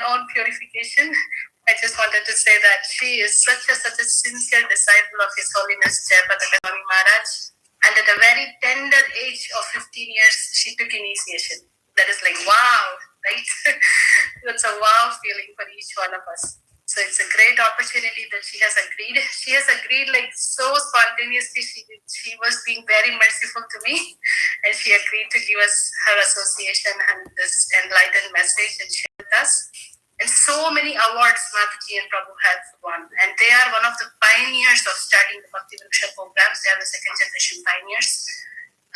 own purification, I just wanted to say that she is such a sincere disciple of His Holiness Jayapata Swami Maharaj. And at a very tender age of 15 years, she took initiation. That is like, wow, right? That's a wow feeling for each one of us. So it's a great opportunity that she has agreed. She has agreed like so spontaneously. She was being very merciful to me, and she agreed to give us her association and this enlightened message and share with us. And so many awards Mataji and Prabhu have won. And they are one of the pioneers of starting the Bhakti Vriksha programs. They are the second generation pioneers.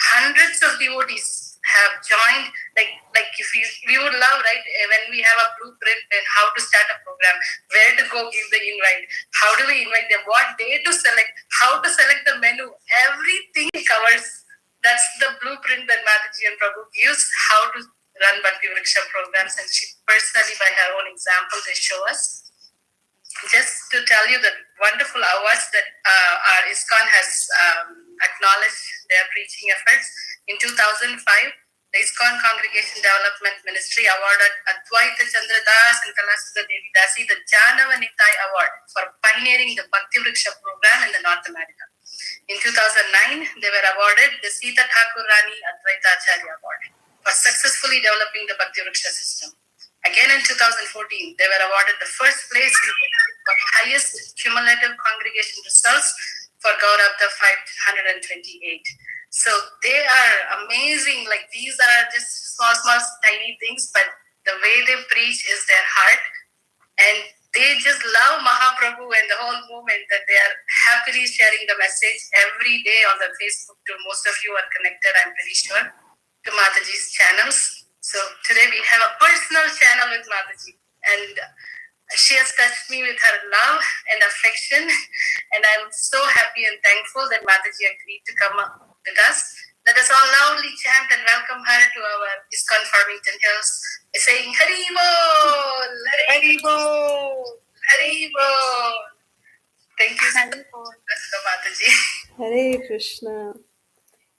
Hundreds of devotees have joined. Like if we would love, right, when we have a blueprint and how to start a program, where to go give the invite, how do we invite them, what day to select, how to select the menu, everything covers. That's the blueprint that Mataji and Prabhu gives, how to run Bhakti Vriksha programs, and she personally, by her own example, they show us. Just to tell you the wonderful awards that our ISKCON has acknowledged their preaching efforts. In 2005, the ISKCON Congregation Development Ministry awarded Advaita Chandradas and Kalasudha Devi Dasi the Janava Nitai Award for pioneering the Bhakti Vriksha program in the North America. In 2009, they were awarded the Sita Thakur Rani Advaita Acharya Award for successfully developing the Bhakti Vriksha system. Again in 2014, they were awarded the first place in the highest cumulative congregation results for Gaurabda 528. So they are amazing. Like these are just small, tiny things, but the way they preach is their heart. And they just love Mahaprabhu and the whole movement, that they are happily sharing the message every day on the Facebook. To most of you are connected, I'm pretty sure, to Mataji's channels. So today we have a personal channel with Mataji, and she has touched me with her love and affection, and I'm so happy and thankful that Mataji agreed to come up with us. Let us all loudly chant and welcome her to our ISKCON Farmington Hills, saying Hari Bol, Hari Bol, Hari Bol. Thank you so much, Mataji. Hare Krishna.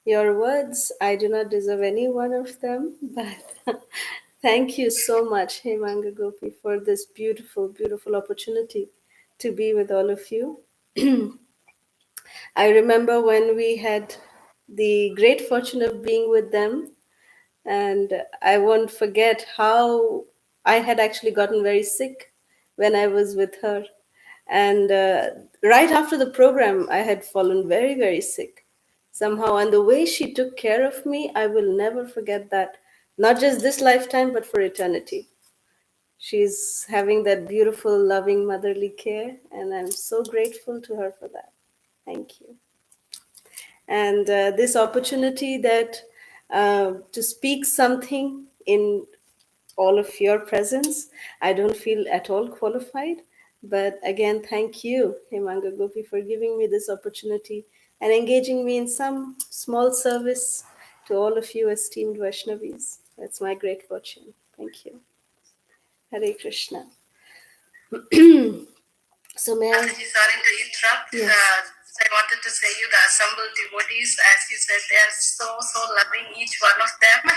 Your words, I do not deserve any one of them, but thank you so much, Hemanga Gopi, for this beautiful, beautiful opportunity to be with all of you. I remember when we had the great fortune of being with them, and I won't forget how I had actually gotten very sick when I was with her. And right after the program, I had fallen very, very sick somehow. And the way she took care of me, I will never forget that. Not just this lifetime, but for eternity. She's having that beautiful, loving, motherly care. And I'm so grateful to her for that. Thank you. And this opportunity that to speak something in all of your presence, I don't feel at all qualified. But again, thank you, Hemanga Gopi, for giving me this opportunity and engaging me in some small service to all of you esteemed Vaishnavis. That's my great fortune. Thank you. Hare Krishna. So may I? Sorry to interrupt. Yes. I wanted to say you, the assembled devotees, as you said, they are so loving, each one of them,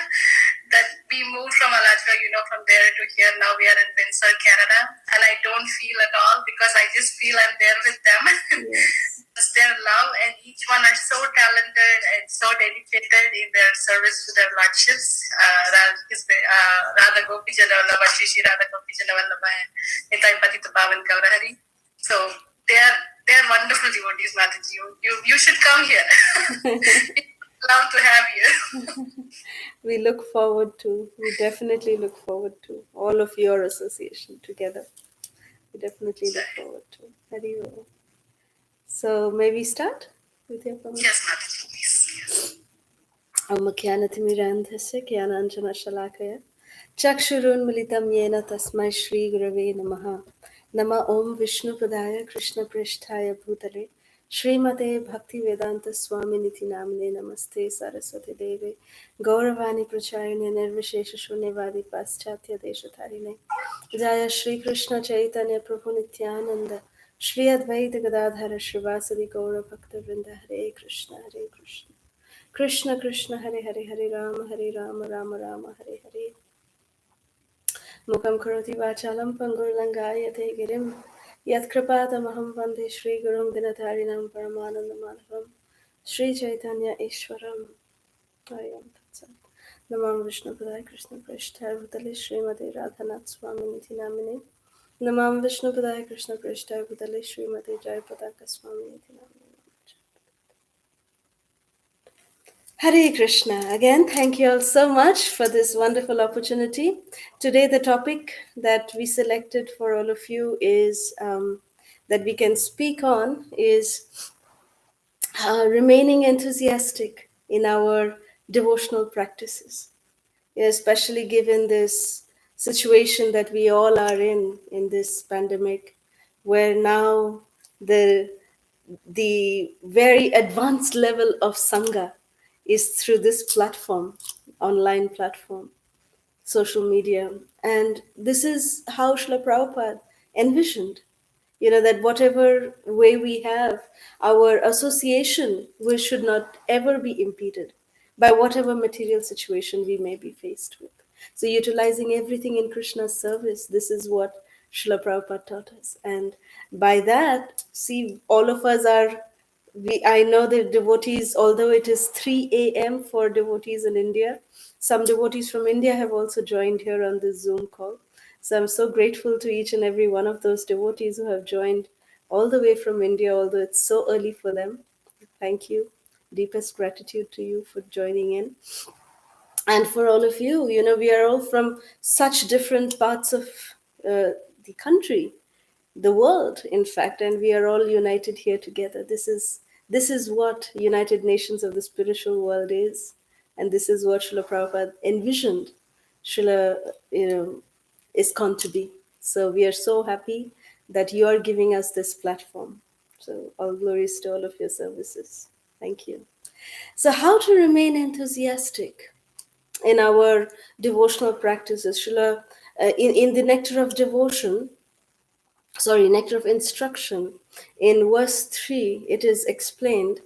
that we moved from Alachua, from there to here. Now we are in Windsor, Canada, and I don't feel at all, because I just feel I'm there with them. Yes. It's their love, and each one are so talented and so dedicated in their service to their lordships. Radha Gopi Janavallabha, Shri Radha Gopi Janavallabha, Nitai Patita Pavan Gaurahari. So they are wonderful devotees, Mataji. You should come here. Love to have you. We definitely look forward to all of your association together. We definitely look forward to. Hari Bol. So may we start with your permission? Yes, Mataji, please. Amakyanatimirandhasya Kyananjana Shalakaya Chakshurunmilitam Yena Tasmai Shri Gurave Namaha Nama Om Vishnu Padaya Krishna Prishtaya Bhutale Srimate Bhakti Vedanta Swami Niti Namne Namaste Saraswati Deve Gauravani Pracharine Nirvishesha Shunyavadi Paschatya Deshatarine Jaya Shri Krishna Chaitanya Prabhu Nityananda Shri Advaita Gadadhara Shrivasadi Gaura Bhakta Vrinda Hare Krishna Hare Krishna Krishna Krishna Hare Hare Hare Rama Rama Rama Hare Hare Mukam karoti vachalam pangurlangayate girim. Yatkripatamahamam vande Shri Gurum Dinatarinam Paramanandamadhavam Shri Chaitanya Ishwaram. Hariam Tatsat. Namam Vishnu Padaya Krishna Prasthaya Bhutale Srimati Radhanath Swami Niti Namine. Namam Vishnu Padaya Krishna Prasthaya Bhutale Srimati Jayapataka Swami Niti Namine. Hare Krishna. Again, thank you all so much for this wonderful opportunity. Today, the topic that we selected for all of you is that we can speak on is remaining enthusiastic in our devotional practices, especially given this situation that we all are in this pandemic, where now the the very advanced level of sangha is through this platform, online platform, social media. And this is how Srila Prabhupada envisioned, that whatever way we have, our association we should not ever be impeded by whatever material situation we may be faced with. So utilizing everything in Krishna's service, this is what Srila Prabhupada taught us. And by that, see, all of us are, I know the devotees, although it is 3 a.m. for devotees in India, some devotees from India have also joined here on this Zoom call. So I'm so grateful to each and every one of those devotees who have joined all the way from India, although it's so early for them. Thank you. Deepest gratitude to you for joining in. And for all of you, we are all from such different parts of the country, the world, in fact, and we are all united here together. This is what United Nations of the spiritual world is, and this is what Srila Prabhupada envisioned Srila, ISKCON to be. So we are so happy that you are giving us this platform. So all glories to all of your services. Thank you. So how to remain enthusiastic in our devotional practices? Srila, in the Nectar of Devotion, Nectar of Instruction, in verse 3, it is explained,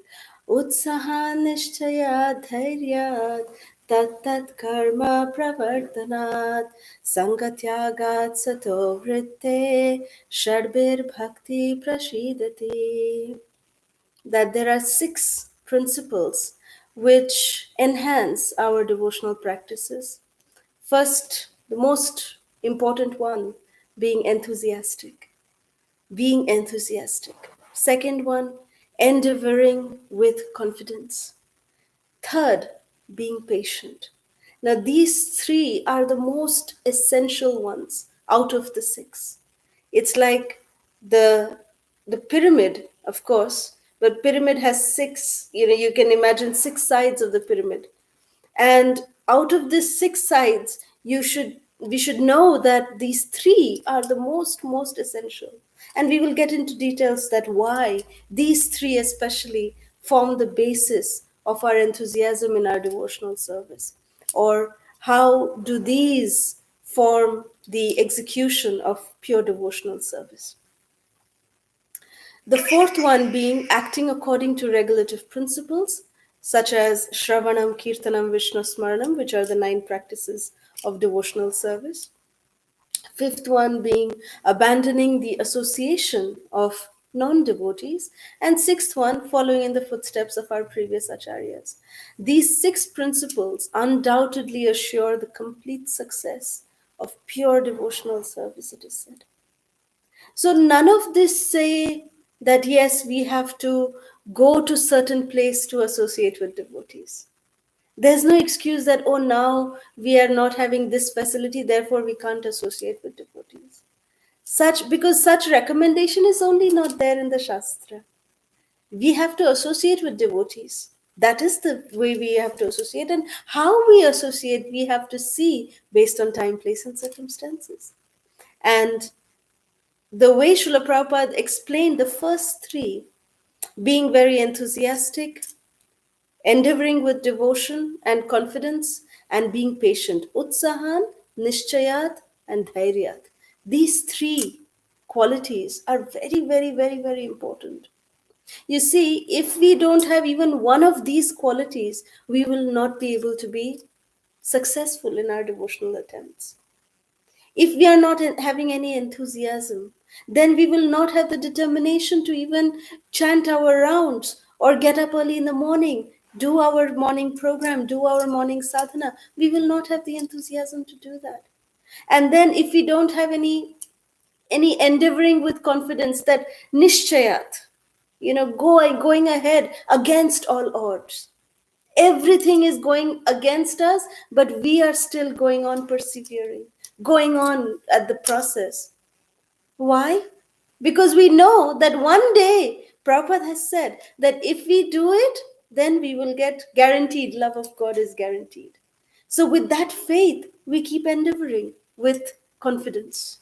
Utsaha nishtaya dhairyat tat karma pravartanat sangatyagat sato vritte shadbir bhakti prashidati. That there are 6 principles which enhance our devotional practices. First, the most important one being enthusiastic. Being enthusiastic. Second one, endeavoring with confidence. Third, being patient. Now, these 3 are the most essential ones out of the 6. It's like the pyramid, of course, but pyramid has 6. You can imagine 6 sides of the pyramid, and out of these 6 sides, we should know that these 3 are the most essential. And we will get into details that why these 3 especially form the basis of our enthusiasm in our devotional service, or how do these form the execution of pure devotional service. The fourth one being acting according to regulative principles, such as Shravanam, Kirtanam, Vishnu Smaranam, which are the 9 practices of devotional service. Fifth one being abandoning the association of non-devotees. And sixth one, following in the footsteps of our previous acharyas. These 6 principles undoubtedly assure the complete success of pure devotional service, it is said. So none of this say that yes, we have to go to certain place to associate with devotees. There's no excuse that, oh, now we are not having this facility, therefore we can't associate with devotees. Because such recommendation is only not there in the Shastra. We have to associate with devotees. That is the way we have to associate. And how we associate, we have to see based on time, place, and circumstances. And the way Srila Prabhupada explained the first 3, being very enthusiastic, endeavoring with devotion and confidence, and being patient. Utsahan, Nishchayat, and Dhairyat. These 3 qualities are very, very, very, very important. You see, if we don't have even one of these qualities, we will not be able to be successful in our devotional attempts. If we are not having any enthusiasm, then we will not have the determination to even chant our rounds or get up early in the morning, do our morning program, do our morning sadhana. We will not have the enthusiasm to do that. And then if we don't have any endeavoring with confidence that nishchayat, going ahead against all odds. Everything is going against us, but we are still going on persevering, going on at the process. Why? Because we know that one day, Prabhupada has said that if we do it, then we will get guaranteed, love of God is guaranteed. So with that faith, we keep endeavoring with confidence.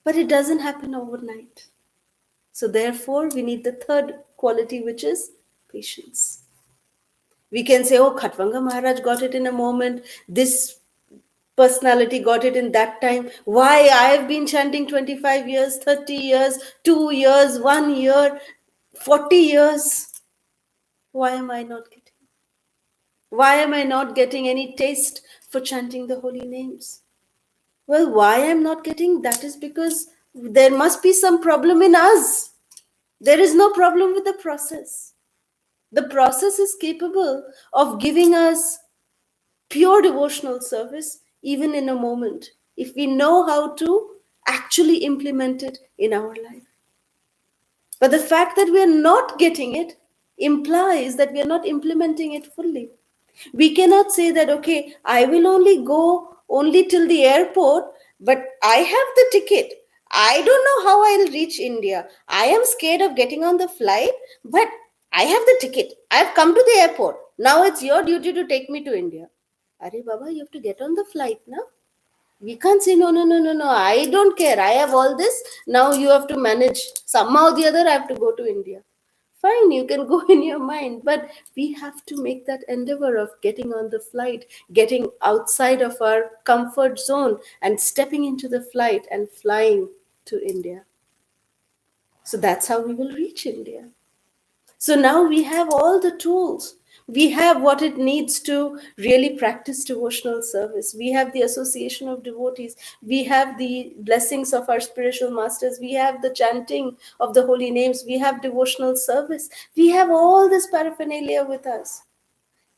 But it doesn't happen overnight. So therefore, we need the third quality, which is patience. We can say, oh, Khatvanga Maharaj got it in a moment. This personality got it in that time. Why? I have been chanting 25 years, 30 years, 2 years, 1 year, 40 years. Why am I not getting? Why am I not getting any taste for chanting the holy names? Well, why I'm not getting that is because there must be some problem in us. There is no problem with the process. The process is capable of giving us pure devotional service even in a moment if we know how to actually implement it in our life. But the fact that we are not getting it implies that we are not implementing it fully. We cannot say that, okay, I will only go only till the airport, but I have the ticket. I don't know how I'll reach India. I am scared of getting on the flight, but I have the ticket. I've come to the airport. Now it's your duty to take me to India. Are Baba, you have to get on the flight now. We can't say, no, no, no, no, no. I don't care. I have all this. Now you have to manage. Somehow or the other, I have to go to India. Fine, you can go in your mind, but we have to make that endeavor of getting on the flight, getting outside of our comfort zone and stepping into the flight and flying to India. So that's how we will reach India. So now we have all the tools. We have what it needs to really practice devotional service. We have the association of devotees. We have the blessings of our spiritual masters. We have the chanting of the holy names. We have devotional service. We have all this paraphernalia with us.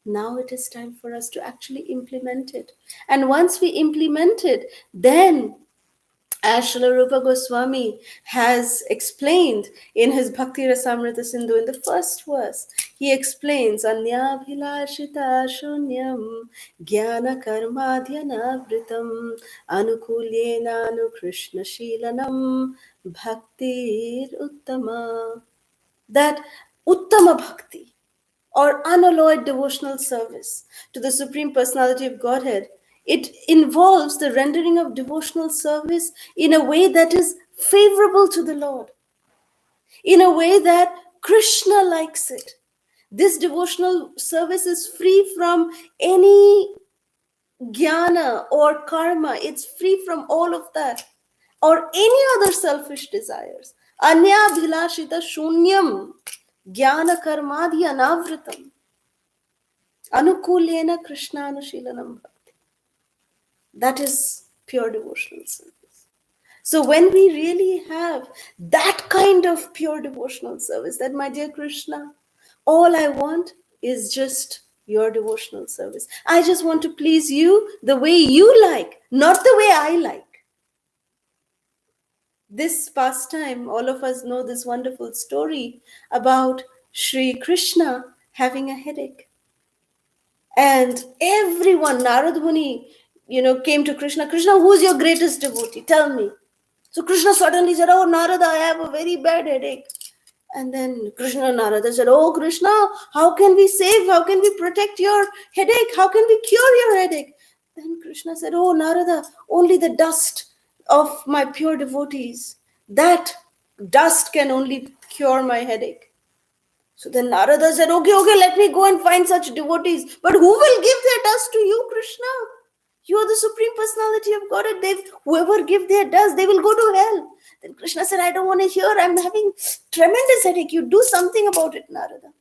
Now it is time for us to actually implement it. And once we implement it, then as Srila Rupa Goswami has explained in his Bhakti Rasamrita Sindhu in the first verse, he explains, Anya bhilashita shunyam jnana karmadhyanavritam anukulyena anukrishna shilanam bhaktir uttama. That uttama bhakti, or unalloyed devotional service to the Supreme Personality of Godhead, it involves the rendering of devotional service in a way that is favorable to the Lord, in a way that Krishna likes it. This devotional service is free from any jnana or karma. It's free from all of that or any other selfish desires. Anya bhilashita shunyam jnana karmadhya navritam. Anukulena Krishnanushilanam Bhakti. That is pure devotional service. So when we really have that kind of pure devotional service, that my dear Krishna, all I want is just your devotional service. I just want to please you the way you like, not the way I like. This pastime, all of us know this wonderful story about Sri Krishna having a headache. And everyone, Narad Muni, came to Krishna. Krishna, who's your greatest devotee? Tell me. So Krishna suddenly said, oh, Narada, I have a very bad headache. And then Krishna and Narada said, oh, Krishna, how can we save? How can we protect your headache? How can we cure your headache? Then Krishna said, oh, Narada, only the dust of my pure devotees, that dust can only cure my headache. So then Narada said, okay, let me go and find such devotees. But who will give their dust to you, Krishna? You are the Supreme Personality of Godhead. Whoever give their dust, they will go to hell. Then Krishna said, I don't want to hear. I'm having tremendous headache. You do something about it, Narada.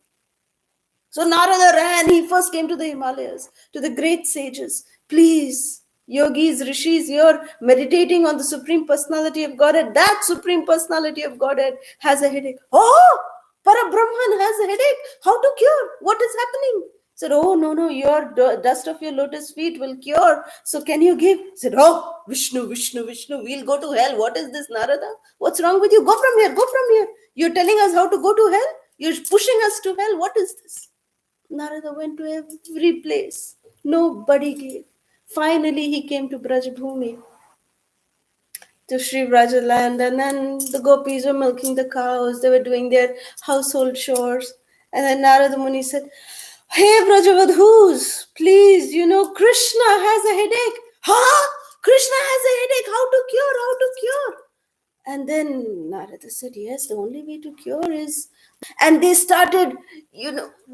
So Narada ran. He first came to the Himalayas, to the great sages. Please, Yogis, rishis, you're meditating on the Supreme Personality of Godhead. That Supreme Personality of Godhead has a headache. Oh, Parabrahman has a headache. How to cure? What is happening? Said, oh, no, your dust of your lotus feet will cure. So can you give? Said, oh, Vishnu, we'll go to hell. What is this, Narada? What's wrong with you? Go from here, go from here. You're telling us how to go to hell? You're pushing us to hell. What is this? Narada went to every place. Nobody gave. Finally, he came to Brajbhumi, to Sri Brajaland, and then the gopis were milking the cows. They were doing their household chores. And then Narada Muni said, hey, Brajavadhus, please, Krishna has a headache. Huh? Krishna has a headache. How to cure? How to cure? And then Narada said, yes, the only way to cure is. And they started,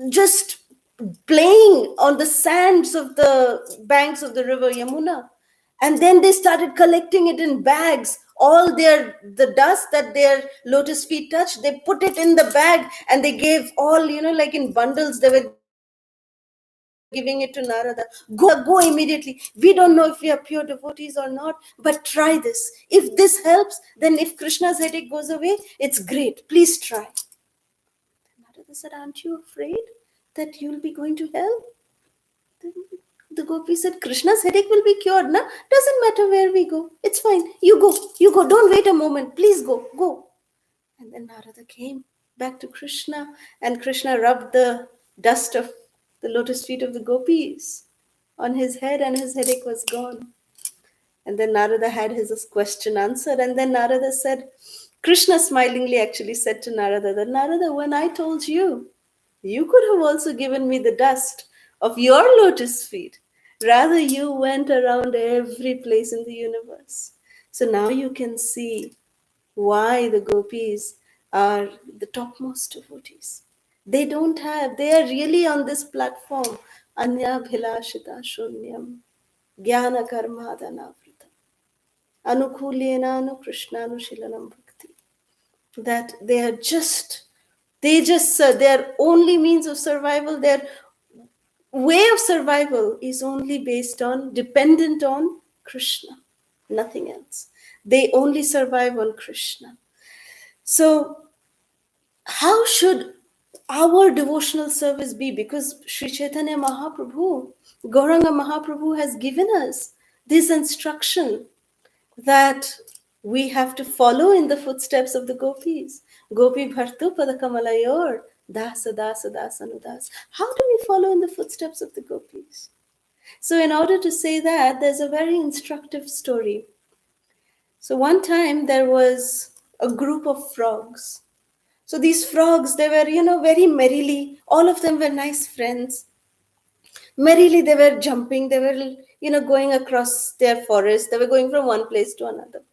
just playing on the sands of the banks of the river Yamuna. And then they started collecting it in bags. All the dust that their lotus feet touched, they put it in the bag and they gave all, like in bundles, they were giving it to Narada. Go immediately. We don't know if we are pure devotees or not, but try this. If this helps, then if Krishna's headache goes away, it's great. Please try. Narada said, aren't you afraid that you'll be going to hell? The gopi said, Krishna's headache will be cured, na? Doesn't matter where we go. It's fine. You go. Don't wait a moment. Please go. And then Narada came back to Krishna, and Krishna rubbed the dust of the lotus feet of the gopis on his head, and his headache was gone. And then Narada had his question answered, and then Narada said, Krishna smilingly actually said to Narada that, Narada, when I told you, you could have also given me the dust of your lotus feet. Rather, you went around every place in the universe. So now you can see why the gopis are the topmost devotees. They are really on this platform. Anya bhilashita shunyam jnana karmadhanavritam anukulena anu krishnanushilanam bhakti. That their only means of survival, their way of survival is only dependent on Krishna, nothing else. They only survive on Krishna. So, how should our devotional service be? Because Sri Chaitanya Mahaprabhu, Gauranga Mahaprabhu has given us this instruction that we have to follow in the footsteps of the gopis. Gopi bhartu padakamalayur, dasa dasa dasanudas. How do we follow in the footsteps of the gopis? So in order to say that, there's a very instructive story. So one time there was a group of frogs. So these frogs, they were, very merrily, all of them were nice friends. Merrily they were jumping, they were, going across their forest, they were going from one place to another.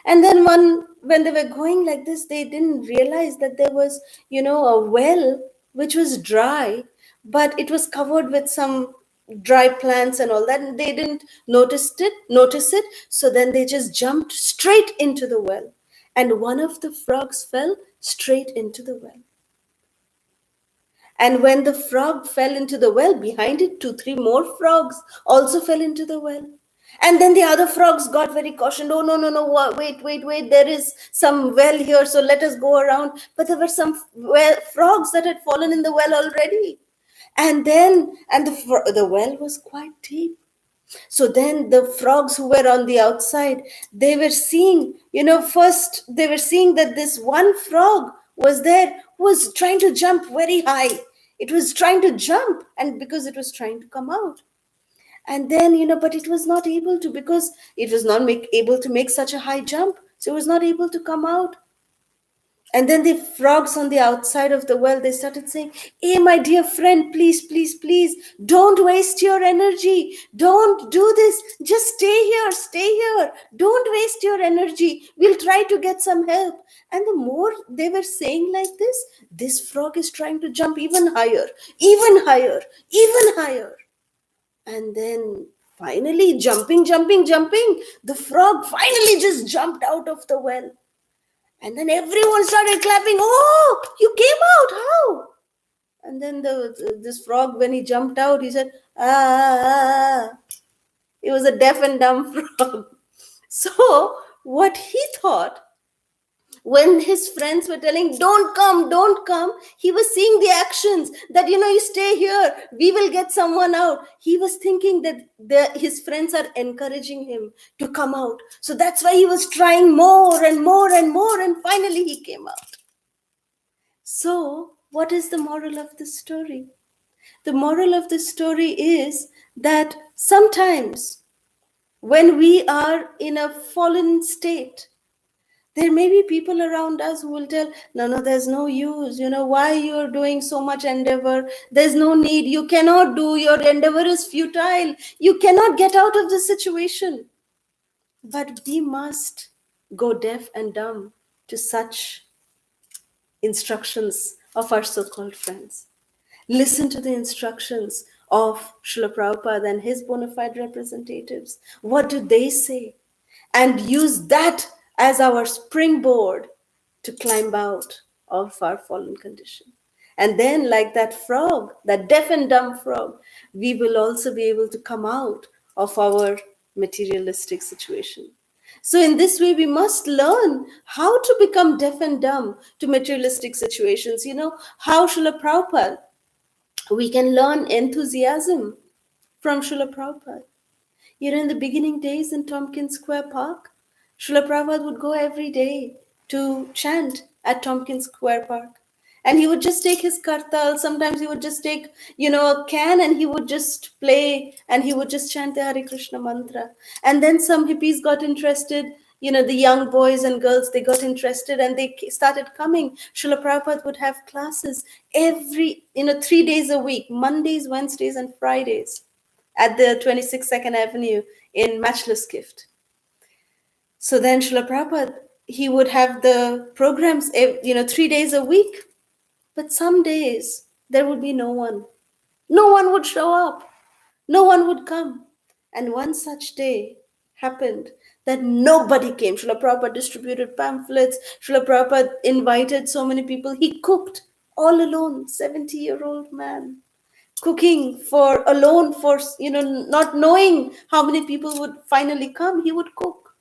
And then when they were going like this, they didn't realize that there was, a well which was dry, but it was covered with some dry plants and all that. And they didn't notice it. So then they just jumped straight into the well. And one of the frogs fell straight into the well. And when the frog fell into the well, behind it, 2-3 more frogs also fell into the well. And then the other frogs got very cautioned. Oh, no, wait. There is some well here, so let us go around. But there were some frogs that had fallen in the well already. And the well was quite deep. So then the frogs who were on the outside, they were seeing, first they were seeing that this one frog was trying to jump very high. It was trying to jump, and because it was trying to come out. And then, but it was not able to, because it was not able to make such a high jump. So it was not able to come out. And then the frogs on the outside of the well, they started saying, hey, my dear friend, please, don't waste your energy. Don't do this. Just stay here. Don't waste your energy. We'll try to get some help. And the more they were saying like this frog is trying to jump even higher. And then finally, jumping, the frog finally just jumped out of the well. And then everyone started clapping. Oh, you came out. How? And then this frog, when he jumped out, he said, ah. It was a deaf and dumb frog. So what he thought, when his friends were telling, don't come, he was seeing the actions that, you stay here, we will get someone out. He was thinking that his friends are encouraging him to come out. So that's why he was trying more and more and more, and finally he came out. So what is the moral of this story? The moral of the story is that sometimes when we are in a fallen state, there may be people around us who will tell, no, there's no use. Why you're doing so much endeavor? There's no need. You cannot do. Your endeavor is futile. You cannot get out of the situation. But we must go deaf and dumb to such instructions of our so-called friends. Listen to the instructions of Srila Prabhupada and his bona fide representatives. What do they say? And use that as our springboard to climb out of our fallen condition. And then, like that frog, that deaf and dumb frog, we will also be able to come out of our materialistic situation. So in this way, we must learn how to become deaf and dumb to materialistic situations. How Srila Prabhupada, we can learn enthusiasm from Srila Prabhupada. In the beginning days in Tompkins Square Park, Srila Prabhupada would go every day to chant at Tompkins Square Park. And he would just take his kartal. Sometimes he would just take, a can, and he would just play, and he would just chant the Hare Krishna mantra. And then some hippies got interested, the young boys and girls, they got interested and they started coming. Srila Prabhupada would have classes every, 3 days a week, Mondays, Wednesdays, and Fridays, at the 26 2nd Avenue in Matchless Gift. So then Srila Prabhupada, he would have the programs, 3 days a week. But some days there would be no one. No one would show up. No one would come. And one such day happened that nobody came. Srila Prabhupada distributed pamphlets. Srila Prabhupada invited so many people. He cooked all alone, 70-year-old man. Cooking alone for, not knowing how many people would finally come, he would cook.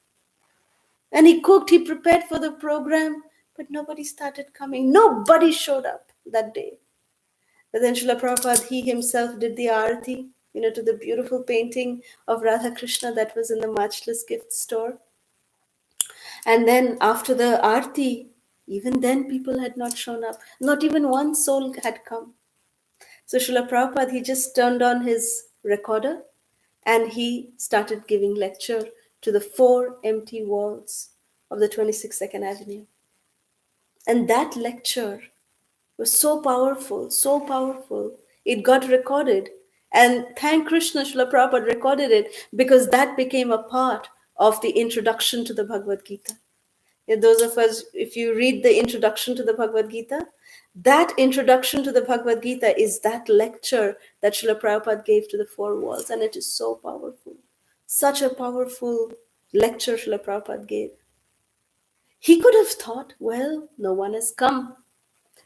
And he cooked, he prepared for the program, but nobody started coming. Nobody showed up that day. But then Srila Prabhupada, he himself did the arati, to the beautiful painting of Radha Krishna that was in the Matchless Gift store. And then after the arati, even then people had not shown up. Not even one soul had come. So Srila Prabhupada, he just turned on his recorder and he started giving lecture to the 4 empty walls of the 26 2nd Avenue. And that lecture was so powerful, so powerful. It got recorded. And thank Krishna, Srila Prabhupada recorded it, because that became a part of the introduction to the Bhagavad Gita. Those of us, if you read the introduction to the Bhagavad Gita, that introduction to the Bhagavad Gita is that lecture that Srila Prabhupada gave to the 4 walls. And it is so powerful. Such a powerful lecture Srila Prabhupada gave. He could have thought, well, no one has come.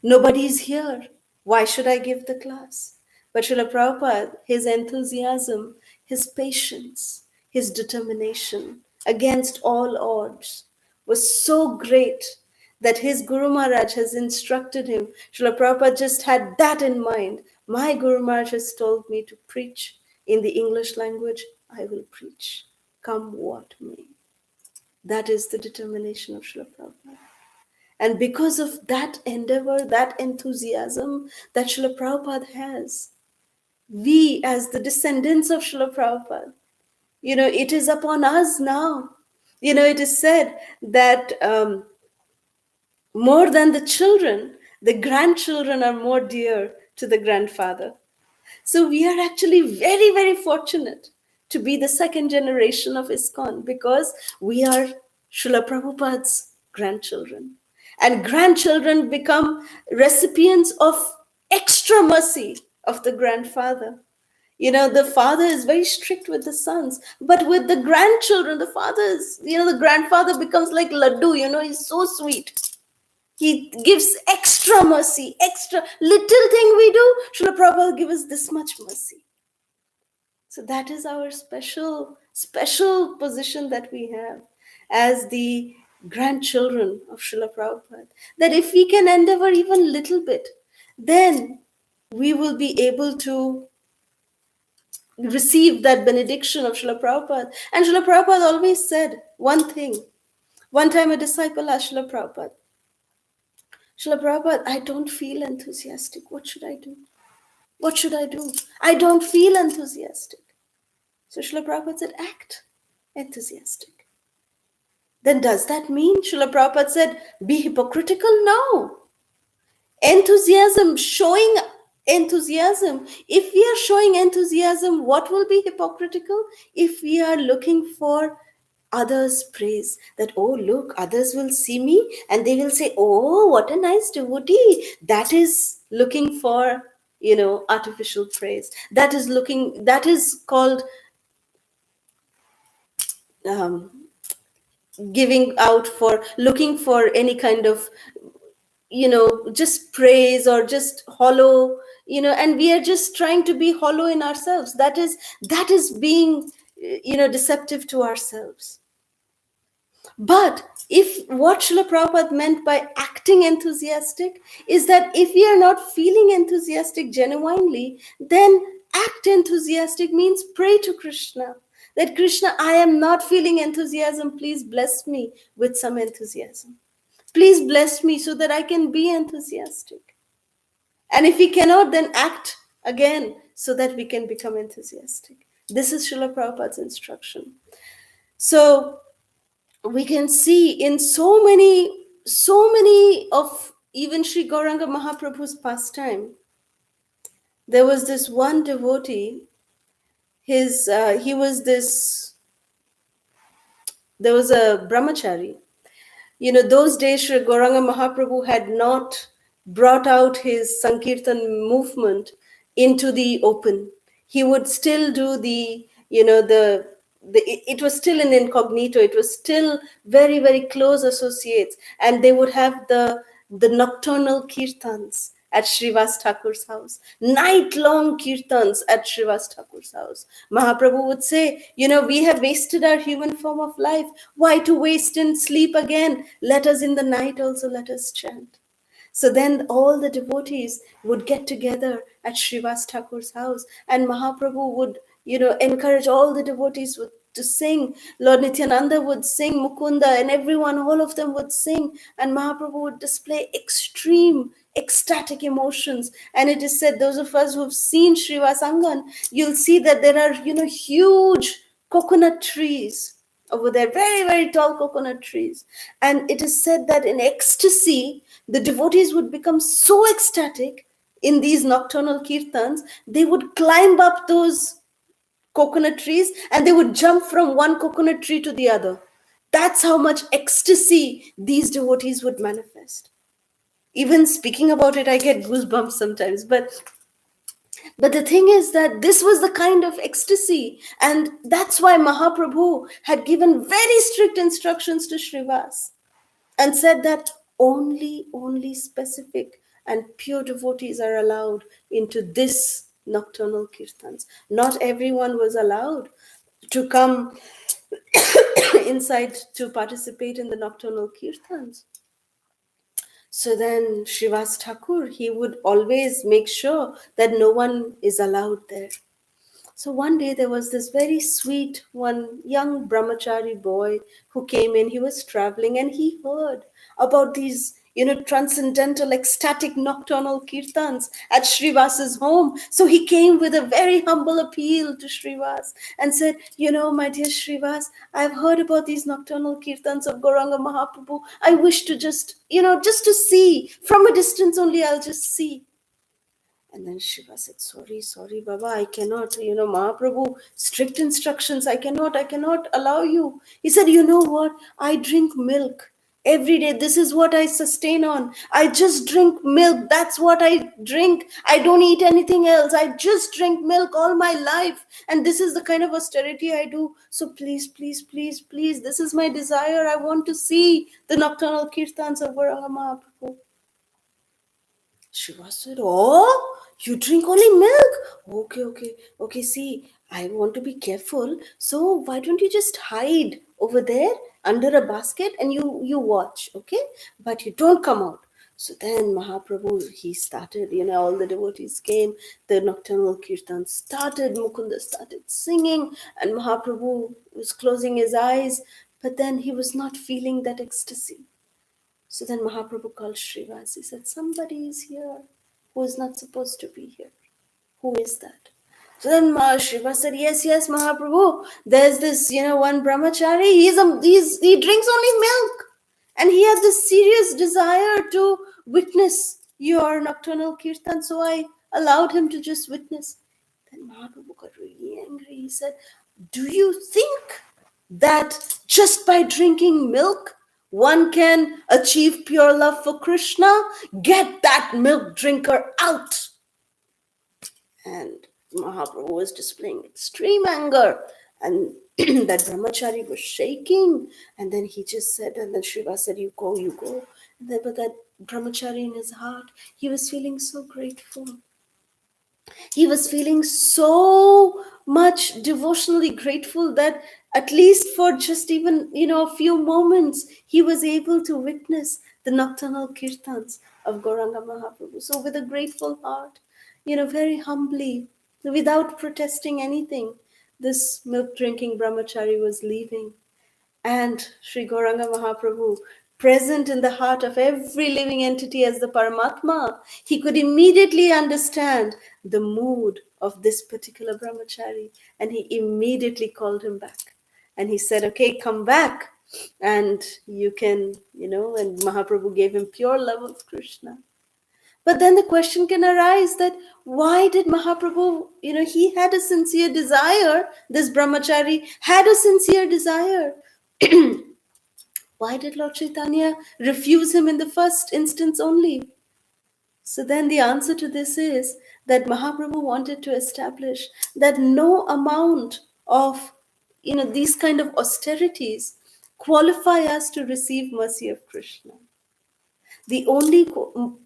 Nobody is here. Why should I give the class? But Srila Prabhupada, his enthusiasm, his patience, his determination against all odds was so great that his Guru Maharaj has instructed him. Srila Prabhupada just had that in mind. My Guru Maharaj has told me to preach in the English language. I will preach, come what may. That is the determination of Srila Prabhupada. And because of that endeavor, that enthusiasm that Srila Prabhupada has, we as the descendants of Srila Prabhupada, it is upon us now. It is said that more than the children, the grandchildren are more dear to the grandfather. So we are actually very, very fortunate to be the 2nd generation of ISKCON, because we are Srila Prabhupada's grandchildren. And grandchildren become recipients of extra mercy of the grandfather. The father is very strict with the sons, but with the grandchildren, the the grandfather becomes like Laddu, he's so sweet. He gives extra mercy, extra little thing we do, Srila Prabhupada give us this much mercy. So that is our special position that we have as the grandchildren of Srila Prabhupada. That if we can endeavor even little bit, then we will be able to receive that benediction of Srila Prabhupada. And Srila Prabhupada always said one thing. One time a disciple asked Srila Prabhupada, I don't feel enthusiastic. What should I do? What should I do? I don't feel enthusiastic. So Srila Prabhupada said, act enthusiastic. Then does that mean, Srila Prabhupada said, be hypocritical? No. Enthusiasm, showing enthusiasm. If we are showing enthusiasm, what will be hypocritical? If we are looking for others' praise, that, oh, look, others will see me and they will say, oh, what a nice devotee. That is looking for, artificial praise. That is called um, giving out for, looking for any kind of, just praise or just hollow, and we are just trying to be hollow in ourselves. That is being, deceptive to ourselves. But if what Srila Prabhupada meant by acting enthusiastic is that if we are not feeling enthusiastic genuinely, then act enthusiastic means pray to Krishna. That Krishna, I am not feeling enthusiasm. Please bless me with some enthusiasm. Please bless me so that I can be enthusiastic. And if we cannot, then act again so that we can become enthusiastic. This is Srila Prabhupada's instruction. So we can see in so many of even Sri Gauranga Mahaprabhu's pastime, there was this one devotee. There was a brahmachari. Those days Sri Gauranga Mahaprabhu had not brought out his Sankirtan movement into the open. He would still do it was still an incognito. It was still very, very close associates. And they would have the nocturnal kirtans at Srivas Thakur's house, night-long kirtans at Srivas Thakur's house. Mahaprabhu would say, we have wasted our human form of life. Why to waste in sleep again? Let us in the night also let us chant. So then all the devotees would get together at Srivas Thakur's house, and Mahaprabhu would, encourage all the devotees to sing. Lord Nityananda would sing Mukunda, and everyone, all of them would sing, and Mahaprabhu would display extreme ecstatic emotions. And it is said, those of us who have seen Srivas Angan, you'll see that there are, huge coconut trees over there, very, very tall coconut trees. And it is said that in ecstasy, the devotees would become so ecstatic in these nocturnal kirtans, they would climb up those coconut trees and they would jump from one coconut tree to the other. That's how much ecstasy these devotees would manifest. Even speaking about it, I get goosebumps sometimes. But the thing is that this was the kind of ecstasy, and that's why Mahaprabhu had given very strict instructions to Srivas and said that only specific and pure devotees are allowed into this nocturnal kirtans. Not everyone was allowed to come inside to participate in the nocturnal kirtans. So then Srivas Thakur, he would always make sure that no one is allowed there. So one day there was this very sweet one young brahmachari boy who came in. He was traveling and he heard about these, transcendental, ecstatic nocturnal kirtans at Srivas's home. So he came with a very humble appeal to Srivas and said, my dear Srivas, I've heard about these nocturnal kirtans of Gauranga Mahaprabhu. I wish to just to see. From a distance only, I'll just see. And then Shiva said, sorry, Baba, I cannot, Mahaprabhu, strict instructions, I cannot allow you. He said, you know what? I drink milk every day. This is what I sustain on. I just drink milk. That's what I drink. I don't eat anything else. I just drink milk all my life. And this is the kind of austerity I do. So please, this is my desire. I want to see the nocturnal kirtans of Gauranga Mahaprabhu. Shiva said, oh, you drink only milk? Okay. See, I want to be careful. So why don't you just hide over there under a basket and you watch, okay? But you don't come out. So then Mahaprabhu, he started, all the devotees came, the nocturnal kirtan started, Mukunda started singing, and Mahaprabhu was closing his eyes, but then he was not feeling that ecstasy. So then Mahaprabhu called Srivas. He said, somebody is here who is not supposed to be here. Who is that? So then Shiva said, yes, yes, Mahaprabhu. There's this, one brahmachari. He drinks only milk. And he had this serious desire to witness your nocturnal kirtan. So I allowed him to just witness. Then Mahaprabhu got really angry. He said, do you think that just by drinking milk, one can achieve pure love for Krishna? Get that milk drinker out. And Mahaprabhu was displaying extreme anger. And that brahmachari was shaking. And then he just said, and then Shiva said, you go, you go. And then, but that brahmachari in his heart, he was feeling so grateful. He was feeling so much devotionally grateful that at least for just even, a few moments, he was able to witness the nocturnal kirtans of Gauranga Mahaprabhu. So with a grateful heart, very humbly, without protesting anything, this milk drinking brahmachari was leaving. And Sri Gauranga Mahaprabhu, present in the heart of every living entity as the Paramatma, he could immediately understand the mood of this particular brahmachari, and he immediately called him back. And he said, okay, come back, and you can, and Mahaprabhu gave him pure love of Krishna. But then the question can arise that why did Mahaprabhu, he had a sincere desire, this brahmachari had a sincere desire. Why did Lord Chaitanya refuse him in the first instance only? So then the answer to this is that Mahaprabhu wanted to establish that no amount of, these kind of austerities qualify us to receive mercy of Krishna. The only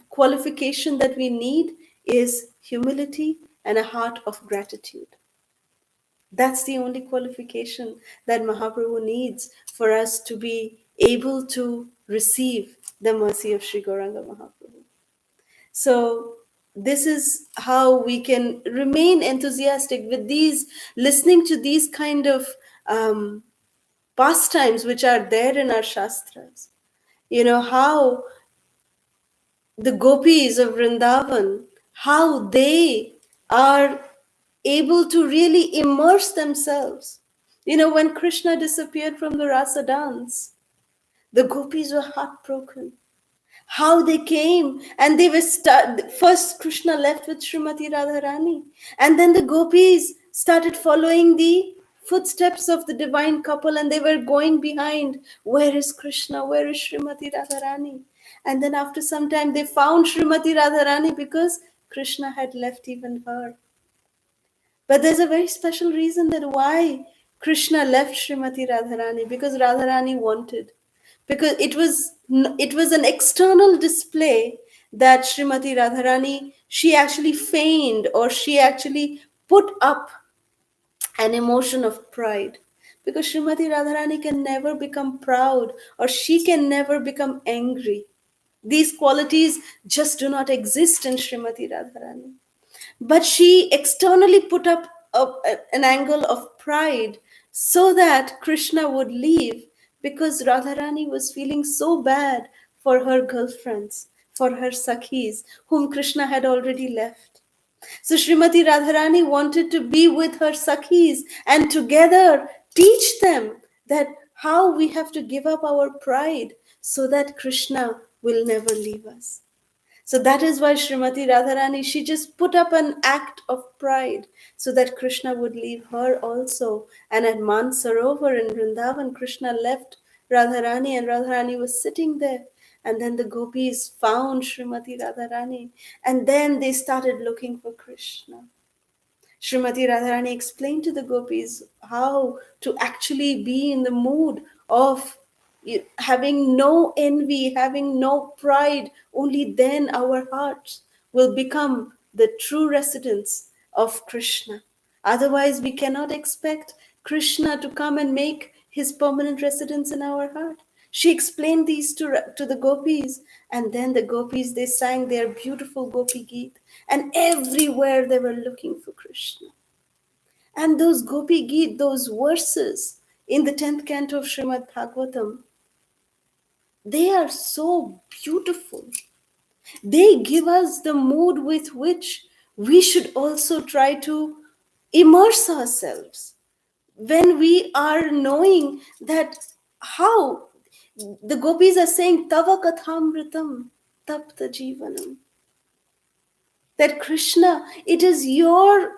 qualification that we need is humility and a heart of gratitude. That's the only qualification that Mahaprabhu needs for us to be able to receive the mercy of Sri Gauranga Mahaprabhu. So this is how we can remain enthusiastic with these, listening to these kind of pastimes which are there in our Shastras. How the gopis of Vrindavan, how they are able to really immerse themselves. When Krishna disappeared from the Rasa dance, the gopis were heartbroken. How they came and they were first Krishna left with Srimati Radharani, and then the gopis started following the footsteps of the divine couple, and they were going behind. Where is Krishna? Where is Srimati Radharani? And then after some time they found Srimati Radharani because Krishna had left even her. But there's a very special reason that why Krishna left Srimati Radharani, because Radharani wanted. Because it was an external display that Srimati Radharani, she actually feigned, or she actually put up an emotion of pride. Because Srimati Radharani can never become proud, or she can never become angry. These qualities just do not exist in Srimati Radharani. But she externally put up an angle of pride so that Krishna would leave, because Radharani was feeling so bad for her girlfriends, for her sakhis, whom Krishna had already left. So Srimati Radharani wanted to be with her sakhis and together teach them that how we have to give up our pride so that Krishna will never leave us. So that is why Srimati Radharani, she just put up an act of pride so that Krishna would leave her also. And at Mansarovar in Vrindavan, Krishna left Radharani, and Radharani was sitting there. And then the gopis found Srimati Radharani, and then they started looking for Krishna. Srimati Radharani explained to the gopis how to actually be in the mood of having no envy, having no pride. Only then our hearts will become the true residence of Krishna. Otherwise, we cannot expect Krishna to come and make his permanent residence in our heart. She explained these to the gopis, and then the gopis, they sang their beautiful Gopi Geet, and everywhere they were looking for Krishna. And those Gopi Geet, those verses in the 10th canto of Srimad Bhagavatam, they are so beautiful. They give us the mood with which we should also try to immerse ourselves when we are knowing that how the gopis are saying tava kathamritam tapta jivanam, that Krishna, it is your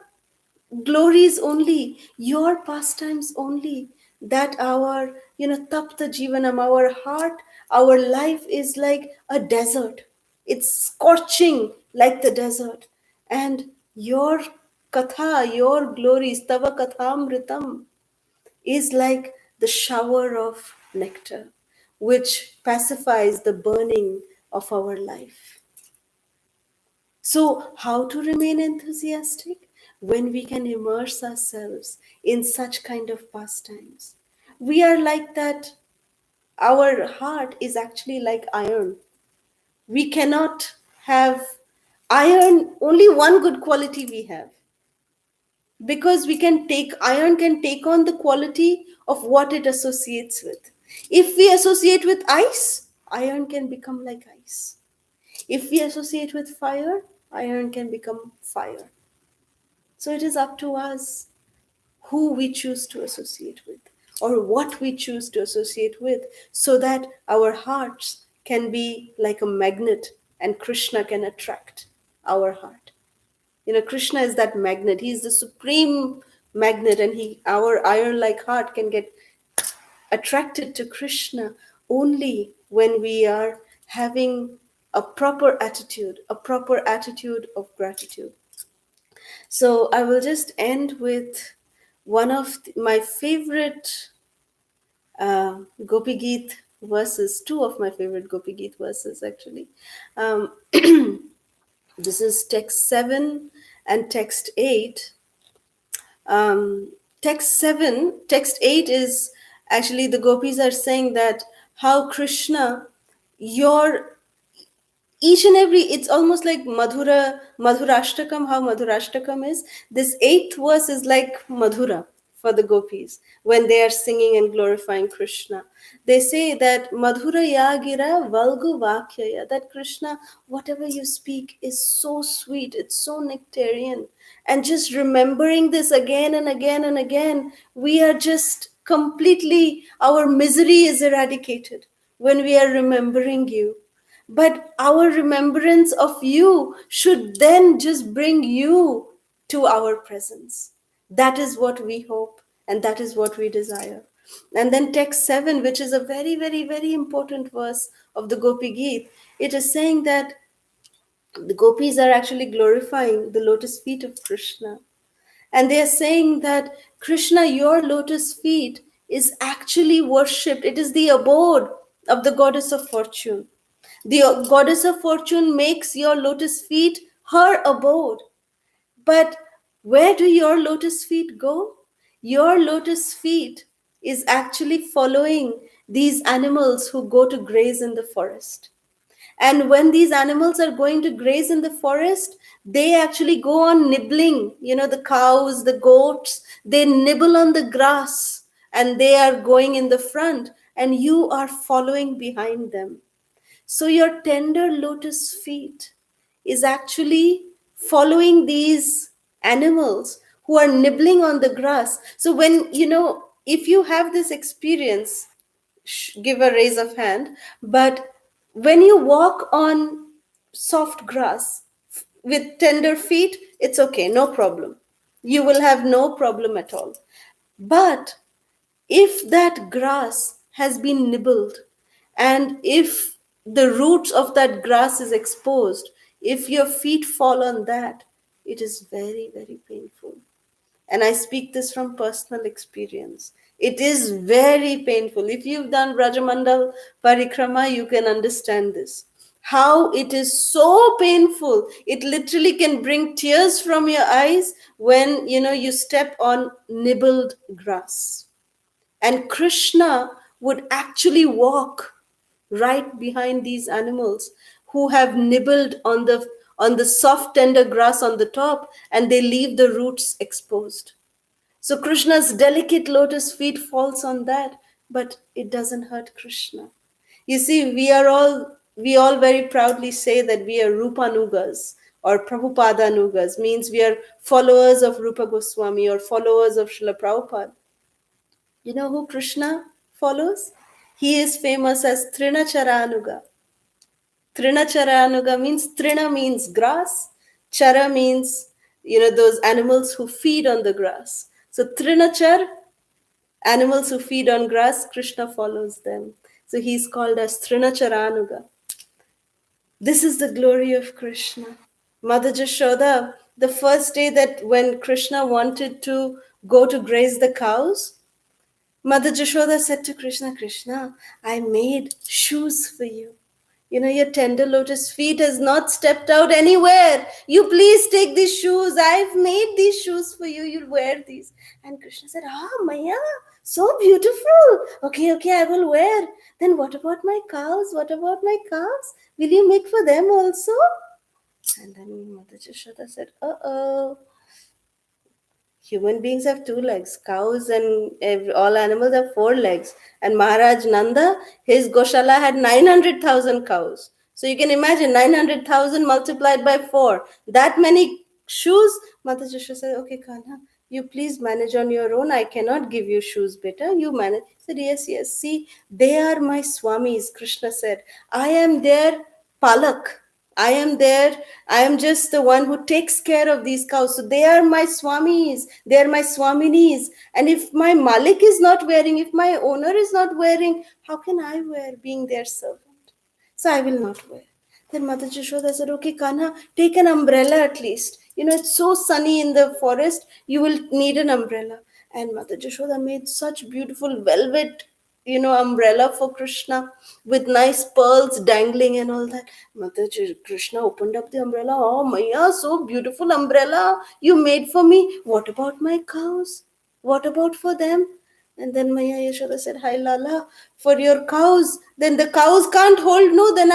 glories only, your pastimes only, that our, tapta jivanam, our heart, our life is like a desert. It's scorching like the desert. And your katha, your glories, tava kathamritam, is like the shower of nectar, which pacifies the burning of our life. So, how to remain enthusiastic? When we can immerse ourselves in such kind of pastimes. We are like that, our heart is actually like iron. We cannot have iron, only one good quality we have. Because iron can take on the quality of what it associates with. If we associate with ice, iron can become like ice. If we associate with fire, iron can become fire. So it is up to us who we choose to associate with, or what we choose to associate with, so that our hearts can be like a magnet and Krishna can attract our heart. Krishna is that magnet. He is the supreme magnet, and our iron like heart can get attracted to Krishna only when we are having a proper attitude of gratitude. So I will just end with one of my favorite Gopi Geet verses, two of my favorite Gopi Geet verses actually. Um, this is text 7 and text 8. Um, text 8 is actually the gopis are saying that how Krishna, your each and every, it's almost like madhurashtakam, how madhurashtakam is. This 8th verse is like madhura for the gopis when they are singing and glorifying Krishna. They say that madhura yagira valgu vakyaya, that Krishna, whatever you speak is so sweet, it's so nectarian. And just remembering this again and again and again, we are just completely, our misery is eradicated when we are remembering you. But our remembrance of you should then just bring you to our presence. That is what we hope, and that is what we desire. And then text 7, which is a very, very, very important verse of the Gopi Geet, it is saying that the gopis are actually glorifying the lotus feet of Krishna. And they are saying that Krishna, your lotus feet is actually worshipped. It is the abode of the goddess of fortune. The goddess of fortune makes your lotus feet her abode. But where do your lotus feet go? Your lotus feet is actually following these animals who go to graze in the forest. And when these animals are going to graze in the forest, they actually go on nibbling. The cows, the goats, they nibble on the grass and they are going in the front, and you are following behind them. So your tender lotus feet is actually following these animals who are nibbling on the grass. So if you have this experience, give a raise of hand. But when you walk on soft grass with tender feet, it's okay, no problem. You will have no problem at all. But if that grass has been nibbled, and if the roots of that grass is exposed, if your feet fall on that, it is very, very painful. And I speak this from personal experience. It is very painful. If you've done Brajamandal Parikrama, you can understand this. How it is so painful. It literally can bring tears from your eyes when you step on nibbled grass. And Krishna would actually walk right behind these animals who have nibbled on the soft tender grass on the top, and they leave the roots exposed. So Krishna's delicate lotus feet falls on that, but it doesn't hurt Krishna. You see, we all very proudly say that we are Rupanugas or Prabhupada means we are followers of Rupa Goswami or followers of Srila Prabhupada. You know who Krishna follows? He is famous as Trinacharanuga. Trinacharanuga means Trina means grass, Chara means those animals who feed on the grass. So Trinachar, animals who feed on grass, Krishna follows them. So he's called as Trinacharanuga. This is the glory of Krishna. Mother Jashoda, the first day that when Krishna wanted to go to graze the cows, Mother Jashoda said to Krishna, Krishna, I made shoes for you. Your tender lotus feet has not stepped out anywhere. You please take these shoes. I've made these shoes for you. You'll wear these. And Krishna said, Maya, so beautiful. Okay, I will wear. Then what about my cows? What about my calves? Will you make for them also? And then Mother Jashoda said, human beings have two legs. Cows and all animals have four legs. And Maharaj Nanda, his Goshala had 900,000 cows. So you can imagine 900,000 multiplied by 4. That many shoes. Mata Jashoda said, okay, Kanha, you please manage on your own. I cannot give you shoes, beta. You manage. He said, yes. See, they are my swamis, Krishna said. I am their palak. I am there. I am just the one who takes care of these cows. So they are my swamis. They are my swaminis. And if my malik is not wearing, if my owner is not wearing, how can I wear being their servant? So I will not wear. Then Mother Jashoda said, okay, Kanha, take an umbrella at least. It's so sunny in the forest. You will need an umbrella. And Mother Jashoda made such beautiful velvet umbrella for Krishna with nice pearls dangling and all that. Krishna opened up the umbrella. Oh, Maya, so beautiful umbrella you made for me. What about my cows? What about for them? And then Maya Yashoda said, Hi Lala, for your cows. Then the cows can't hold. No, then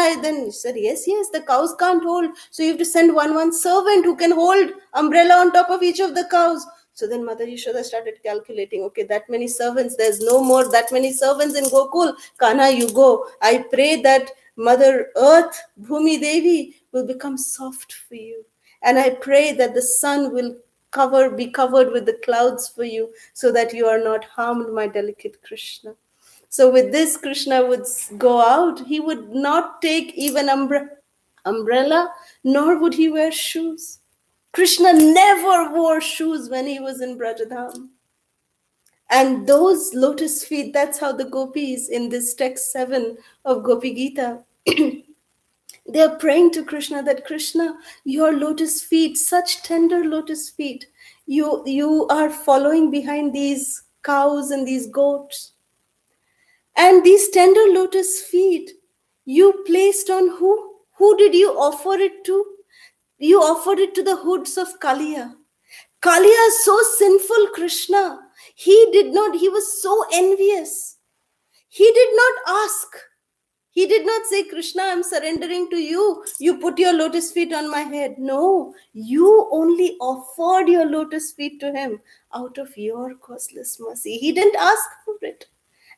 he said, Yes, the cows can't hold. So you have to send one servant who can hold umbrella on top of each of the cows. So then Mother Yashoda started calculating, okay, that many servants, there's no more that many servants in Gokul. Kanha, you go. I pray that Mother Earth, Bhumi Devi, will become soft for you. And I pray that the sun will be covered with the clouds for you so that you are not harmed, my delicate Krishna. So with this, Krishna would go out. He would not take even umbrella, nor would he wear shoes. Krishna never wore shoes when he was in Brajadham. And those lotus feet, that's how the gopis in this text 7 of Gopi Gita, they are praying to Krishna that Krishna, your lotus feet, such tender lotus feet, you are following behind these cows and these goats. And these tender lotus feet, you placed on who? Who did you offer it to? You offered it to the hoods of Kaliya. Kaliya is so sinful, Krishna. He was so envious. He did not ask. He did not say, Krishna, I'm surrendering to you. You put your lotus feet on my head. No, you only offered your lotus feet to him out of your causeless mercy. He didn't ask for it.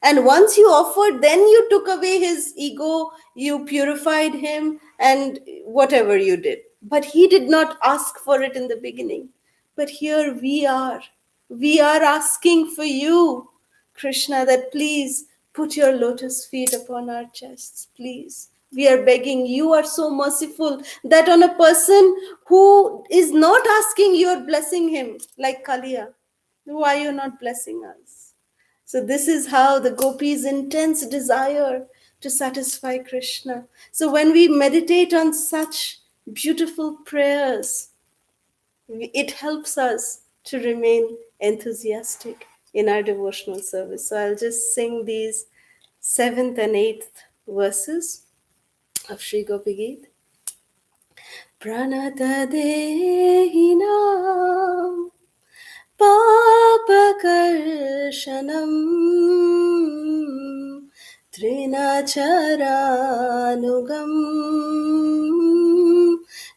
And once you offered, then you took away his ego, you purified him, and whatever you did. But he did not ask for it in the beginning. But here we are. We are asking for you, Krishna, that please put your lotus feet upon our chests, please. We are begging. You are so merciful that on a person who is not asking, you are blessing him, like Kaliya. Why are you not blessing us? So this is how the gopis' intense desire to satisfy Krishna. So when we meditate on such beautiful prayers, it helps us to remain enthusiastic in our devotional service. So I'll just sing these 7th and 8th verses. of Sri Gopi Geet. Pranata Dehinam Papakarshanam Trinacharanugam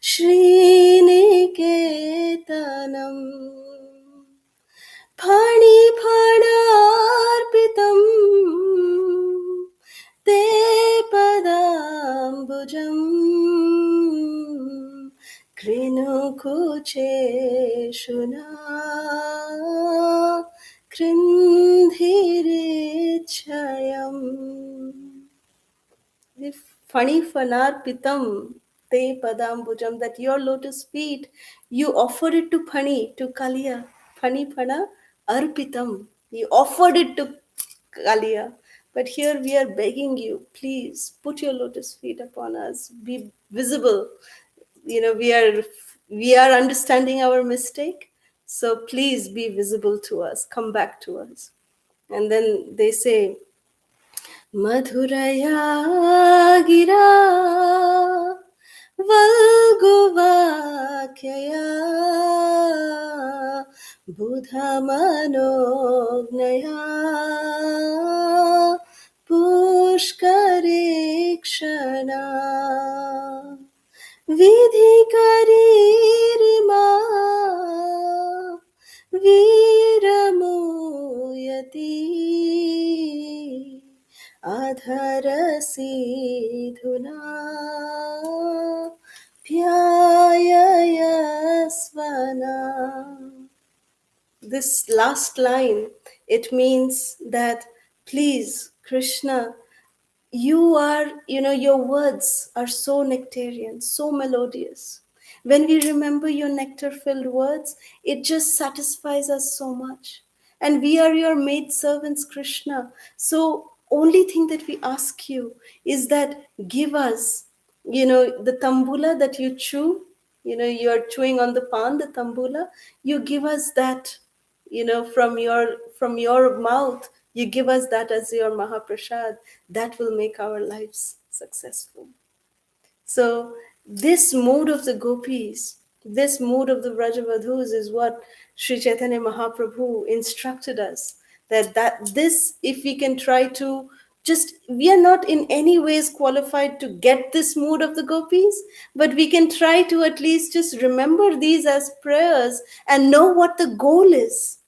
Sriniketanam फणिफणार्पितं ते पदाम्बुजम् कृणुकुचेषुना कृन्धिरिच्छयम्. Phani te padambujam, that your lotus feet, you offered it to Phani, to Kaliya. Phani phana arpitam. You offered it to Kaliya. But here we are begging you, please put your lotus feet upon us. Be visible. We are understanding our mistake. So please be visible to us. Come back to us. And then they say, मधुरया गिरा वल्गुवाक्यया बुधमनोज्ञया पुष्करेक्षणा विधिकरीरिमा वीरमुयति अधरसीधुना ध्यायस्वना. This last line, it means that please, Krishna, your words are so nectarian, so melodious. When we remember your nectar filled words, it just satisfies us so much. And we are your maid servants, Krishna. So, only thing that we ask you is that give us, the tambula that you chew, you're chewing on the pan, the tambula, you give us that, from your mouth, you give us that as your mahaprasad. That will make our lives successful. So this mood of the gopis, this mood of the Vrajavadhus is what Sri Chaitanya Mahaprabhu instructed us, that this, if we can try to just, we are not in any ways qualified to get this mood of the gopis, but we can try to at least just remember these as prayers and know what the goal is.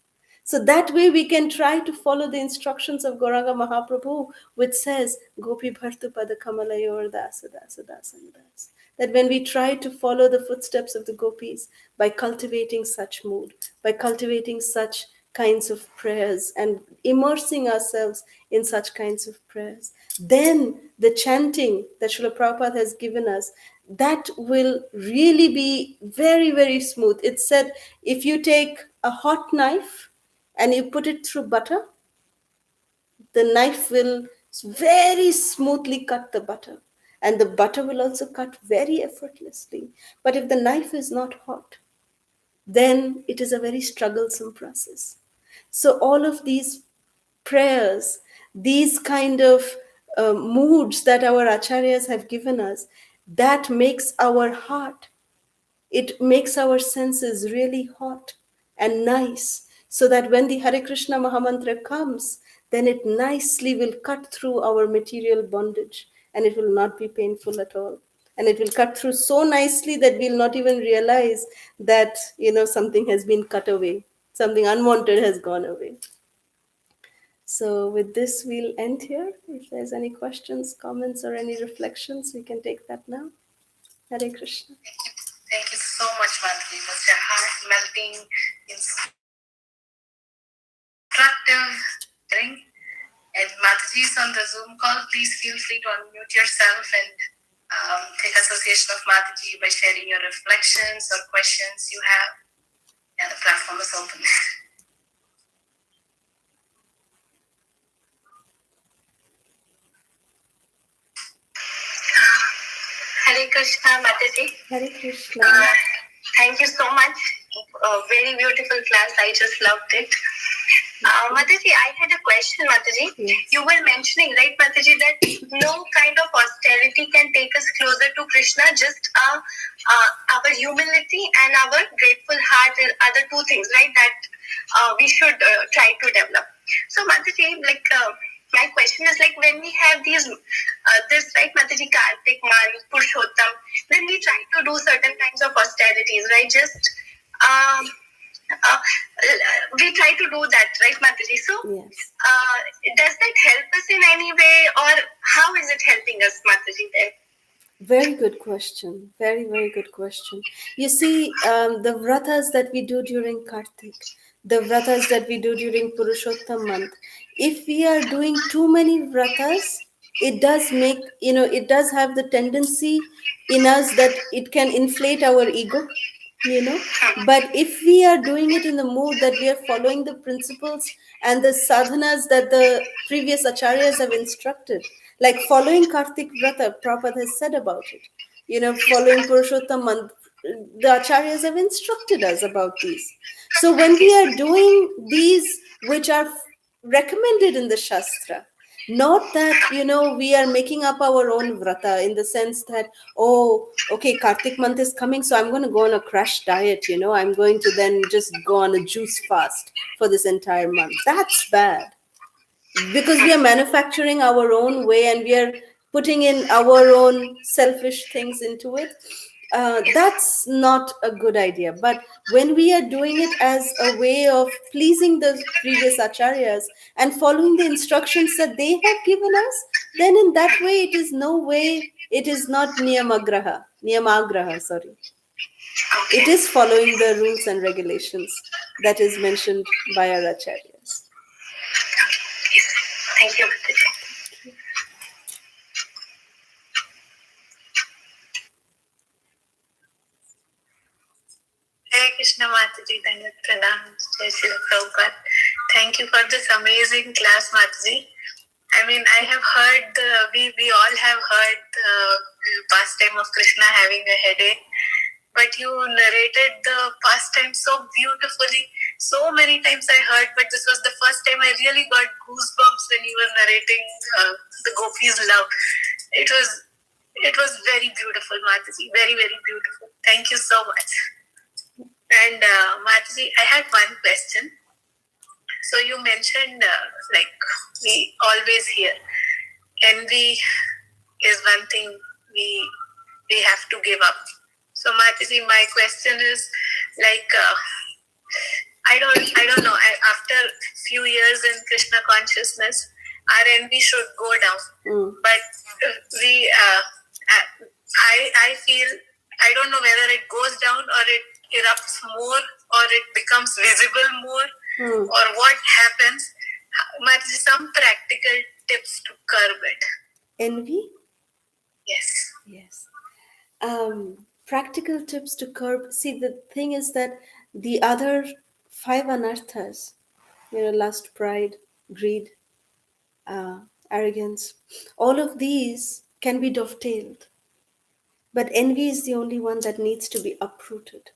So that way we can try to follow the instructions of Gauranga Mahaprabhu, which says, Gopi Bhartu Pada Kamalayor Dasa Dasa Dasa Das. That when we try to follow the footsteps of the gopis by cultivating such mood, by cultivating such kinds of prayers and immersing ourselves in such kinds of prayers, then the chanting that Srila Prabhupada has given us, that will really be very, very smooth. It's said, if you take a hot knife and you put it through butter, the knife will very smoothly cut the butter. And the butter will also cut very effortlessly. But if the knife is not hot, then it is a very strugglesome process. So all of these prayers, these kind of moods that our acharyas have given us, that makes our heart, it makes our senses really hot and nice, so that when the Hare Krishna Mahamantra comes, then it nicely will cut through our material bondage and it will not be painful at all. And it will cut through so nicely that we'll not even realize that, something has been cut away, something unwanted has gone away. So with this, we'll end here. If there's any questions, comments, or any reflections, we can take that now. Hare Krishna. Thank you so much, Madhuri. It was a heart-melting, instructive thing. And Mataji is on the Zoom call. Please feel free to unmute yourself and take association of Mataji by sharing your reflections or questions you have. Yeah, the platform is open. Hare Krishna, Mataji. Hare Krishna. Thank you so much. A very beautiful class. I just loved it. Mataji, I had a question, Mataji. Yes. You were mentioning, right, Mataji, that no kind of austerity can take us closer to Krishna, just our humility and our grateful heart are the two things, right, that we should try to develop. So, Mataji, my question is like when we have these, this, right, Mataji, Kartik, month, Purushottam, then we try to do certain kinds of austerities, right, just uh, we try to do that, right, Mataji? So, Yes. does that help us in any way, or how is it helping us, Mataji? There. Very good question. Very, very good question. You see, the vratas that we do during Kartik, the vratas that we do during Purushottam month, if we are doing too many vratas, it does make, it does have the tendency in us that it can inflate our ego. But if we are doing it in the mood that we are following the principles and the sadhanas that the previous acharyas have instructed, like following Kartik Vrata, Prabhupada has said about it. Following Purushottam month, the acharyas have instructed us about these. So when we are doing these, which are recommended in the Shastra, not that we are making up our own vrata in the sense that, oh, okay, Kartik month is coming, so I'm going to go on a crash diet. I'm going to then just go on a juice fast for this entire month. That's bad, because we are manufacturing our own way and we are putting in our own selfish things into it. That's not a good idea. But when we are doing it as a way of pleasing the previous acharyas and following the instructions that they have given us, then in that way it is no way, it is not niyamagraha, sorry. It is following the rules and regulations that is mentioned by our acharyas. Thank you, Mataji. Hare Krishna, Mataji. Dandavat Pranam. Jai Srila Prabhupada. Thank you for this amazing class, Mataji. I mean, I have heard, we all have heard the pastime of Krishna having a headache, but you narrated the pastime so beautifully. So many times I heard, but this was the first time I really got goosebumps when you were narrating the Gopis' love. It was very beautiful, Mataji. Very, very beautiful. Thank you so much. And Mataji, I had one question. So you mentioned, we always hear, envy is one thing we have to give up. So Mataji, my question is I don't know. After few years in Krishna consciousness, our envy should go down. But I feel, I don't know whether it goes down or it erupts more or it becomes visible more or what happens. Mataji, some practical tips to curb it. Envy? Yes. Yes. Practical tips to curb. See, the thing is that the other five anarthas, lust, pride, greed, arrogance, all of these can be dovetailed. But envy is the only one that needs to be uprooted.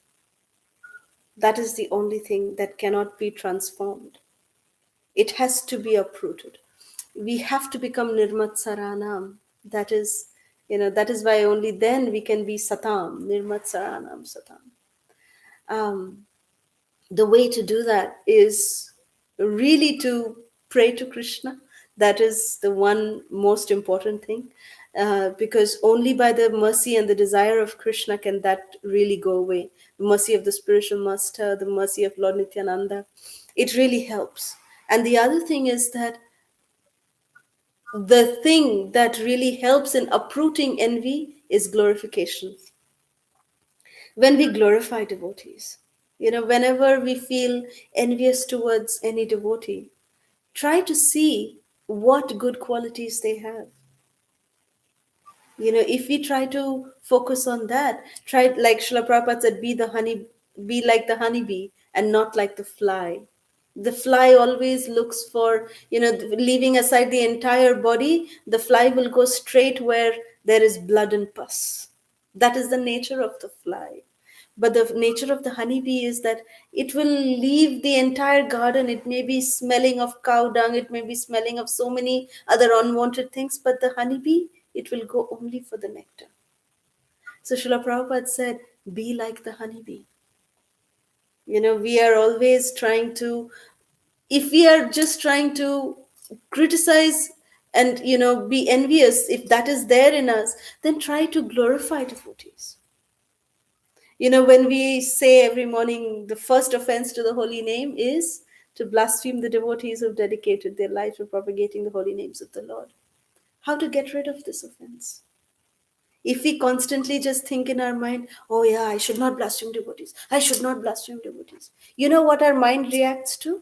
That is the only thing that cannot be transformed. It has to be uprooted. We have to become nirmatsaranam. That is, that is why only then we can be satam, nirmatsaranam satam. The way to do that is really to pray to Krishna. That is the one most important thing, because only by the mercy and the desire of Krishna can that really go away. The mercy of the spiritual master, the mercy of Lord Nityananda, it really helps. And the other thing is that the thing that really helps in uprooting envy is glorification. When we glorify devotees, whenever we feel envious towards any devotee, try to see what good qualities they have. If we try to focus on that, try, like Srila Prabhupada said, be like the honeybee and not like the fly. The fly always looks for, leaving aside the entire body, the fly will go straight where there is blood and pus. That is the nature of the fly. But the nature of the honeybee is that it will leave the entire garden. It may be smelling of cow dung, it may be smelling of so many other unwanted things, but the honeybee, it will go only for the nectar. So Srila Prabhupada said, be like the honeybee. We are always trying to, if we are just trying to criticize and, be envious, if that is there in us, then try to glorify devotees. When we say every morning, the first offense to the holy name is to blaspheme the devotees who've dedicated their life to propagating the holy names of the Lord. How to get rid of this offense? If we constantly just think in our mind, oh yeah, I should not blaspheme devotees, I should not blaspheme devotees. You know what our mind reacts to?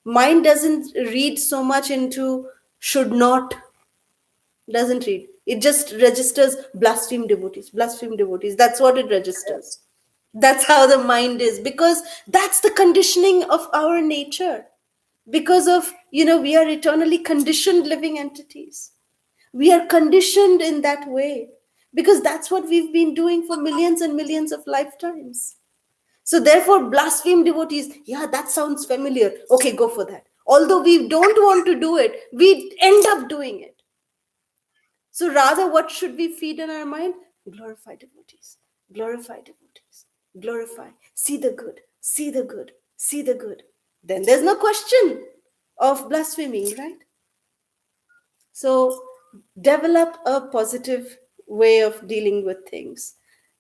Mind doesn't read so much into should not, doesn't read. It just registers blaspheme devotees. That's what it registers. That's how the mind is, because that's the conditioning of our nature. Because of, we are eternally conditioned living entities. We are conditioned in that way because that's what we've been doing for millions and millions of lifetimes. So, therefore, blaspheme devotees, yeah, that sounds familiar. Okay, go for that. Although we don't want to do it, we end up doing it. So rather, what should we feed in our mind? Glorify devotees, glorify devotees, glorify. See the good, see the good, see the good. Then there's no question of blaspheming, right? So develop a positive way of dealing with things.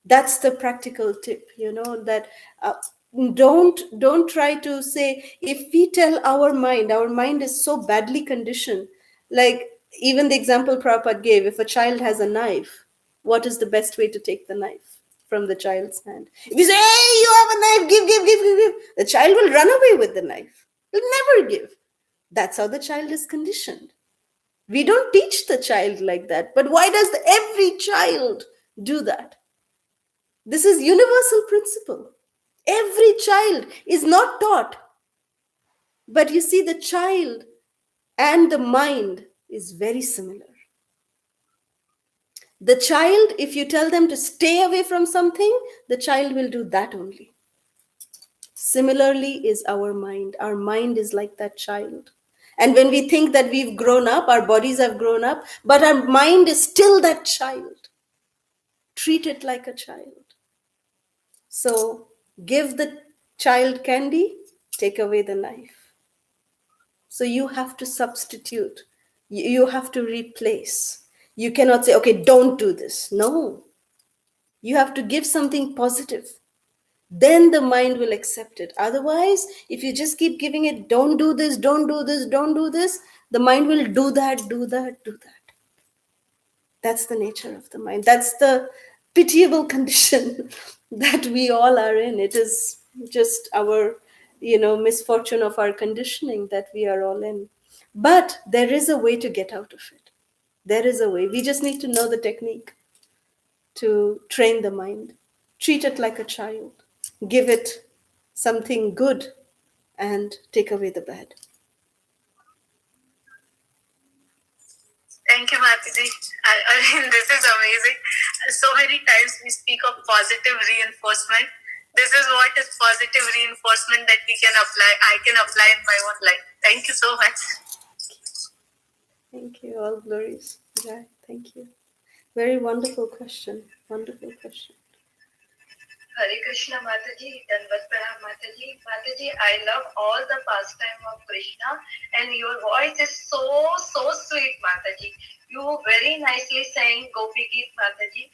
That's the practical tip, that don't try to say, if we tell our mind is so badly conditioned, like even the example Prabhupada gave, if a child has a knife, what is the best way to take the knife from the child's hand? If you say, hey, you have a knife, give, the child will run away with the knife. He'll never give. That's how the child is conditioned. We don't teach the child like that. But why does every child do that? This is universal principle. Every child is not taught. But you see, the child and the mind is very similar. The child, if you tell them to stay away from something, the child will do that only. Similarly is our mind. Our mind is like that child. And when we think that we've grown up, our bodies have grown up, but our mind is still that child. Treat it like a child. So give the child candy, take away the knife. So you have to substitute. You have to replace. You cannot say, okay, don't do this. No. You have to give something positive. Then the mind will accept it. Otherwise, if you just keep giving it, don't do this, don't do this, don't do this, the mind will do that, do that, do that. That's the nature of the mind. That's the pitiable condition that we all are in. It is just our, misfortune of our conditioning that we are all in. But there is a way to get out of it. There is a way. We just need to know the technique to train the mind. Treat it like a child. Give it something good and take away the bad. Thank you, Mataji. I mean, this is amazing. So many times we speak of positive reinforcement. This is what is positive reinforcement that we can apply. I can apply in my own life. Thank you so much. Thank you. All glories. Yeah, thank you. Very wonderful question. Wonderful question. Hare Krishna Mataji, Dandavat Pranam Mataji. Mataji, I love all the pastime of Krishna and your voice is so sweet, Mataji. You very nicely sang Gopi Geet, Mataji.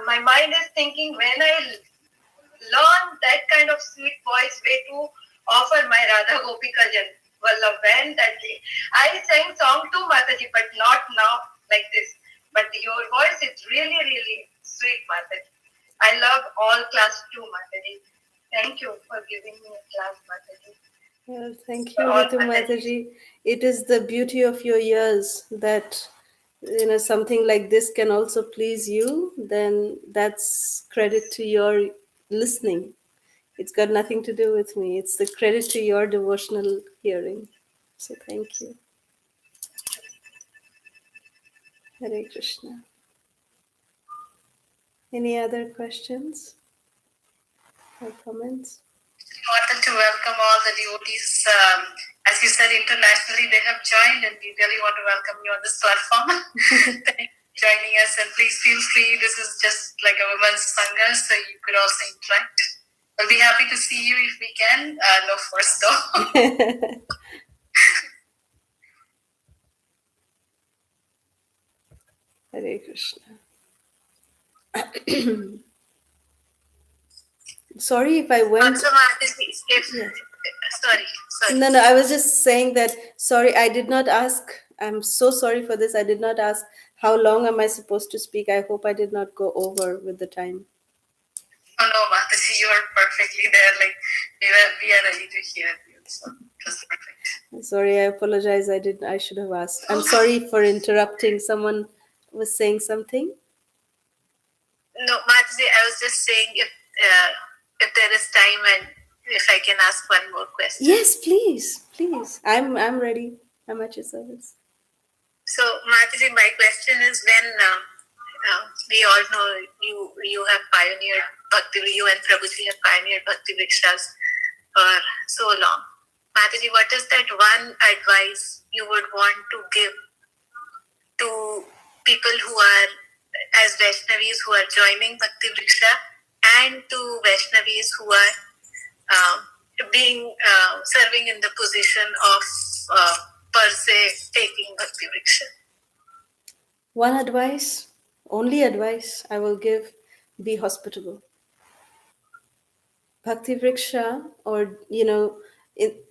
My mind is thinking when I learn that kind of sweet voice way to offer my Radha Gopi Kajan. Vallabh, when that day. I sang song too, Mataji, but not now like this. But your voice is really sweet, Mataji. I love all class 2, Mataji. Thank you for giving me a class, Mataji. Well, thank you, Ritu Mataji. It is the beauty of your ears that something like this can also please you. Then that's credit to your listening. It's got nothing to do with me. It's the credit to your devotional hearing. So thank you. Hare Krishna. Any other questions? or comments? We wanted to welcome all the devotees. As you said, internationally they have joined, and we really want to welcome you on this platform. Thank you for joining us, and please feel free. This is just like a women's sangha, so you could also interact. We'll be happy to see you if we can. No force though. Hare Krishna. Sorry if I went. Also, if Yes. sorry. No, I was just saying that, sorry, I did not ask. I'm so sorry for this. I did not ask how long am I supposed to speak. I hope I did not go over with the time. Oh no, Mataji, you are perfectly there. Like we are ready to hear you. So it was perfect. Sorry, I apologize. I should have asked. I'm sorry for interrupting. Someone was saying something. No, Mataji, I was just saying if there is time and if I can ask one more question. Yes, please. I'm ready. I'm at your service. So, Mataji, my question is when we all know you have pioneered Bhakti, you and Prabhuji have pioneered Bhakti Vrikshas for so long. Mataji, what is that one advice you would want to give to people who are, as Vaishnavis, who are joining Bhakti Vriksha, and to Vaishnavis who are serving in the position of per se taking Bhakti Vriksha? One advice, only advice I will give: be hospitable. Bhakti Vriksha, or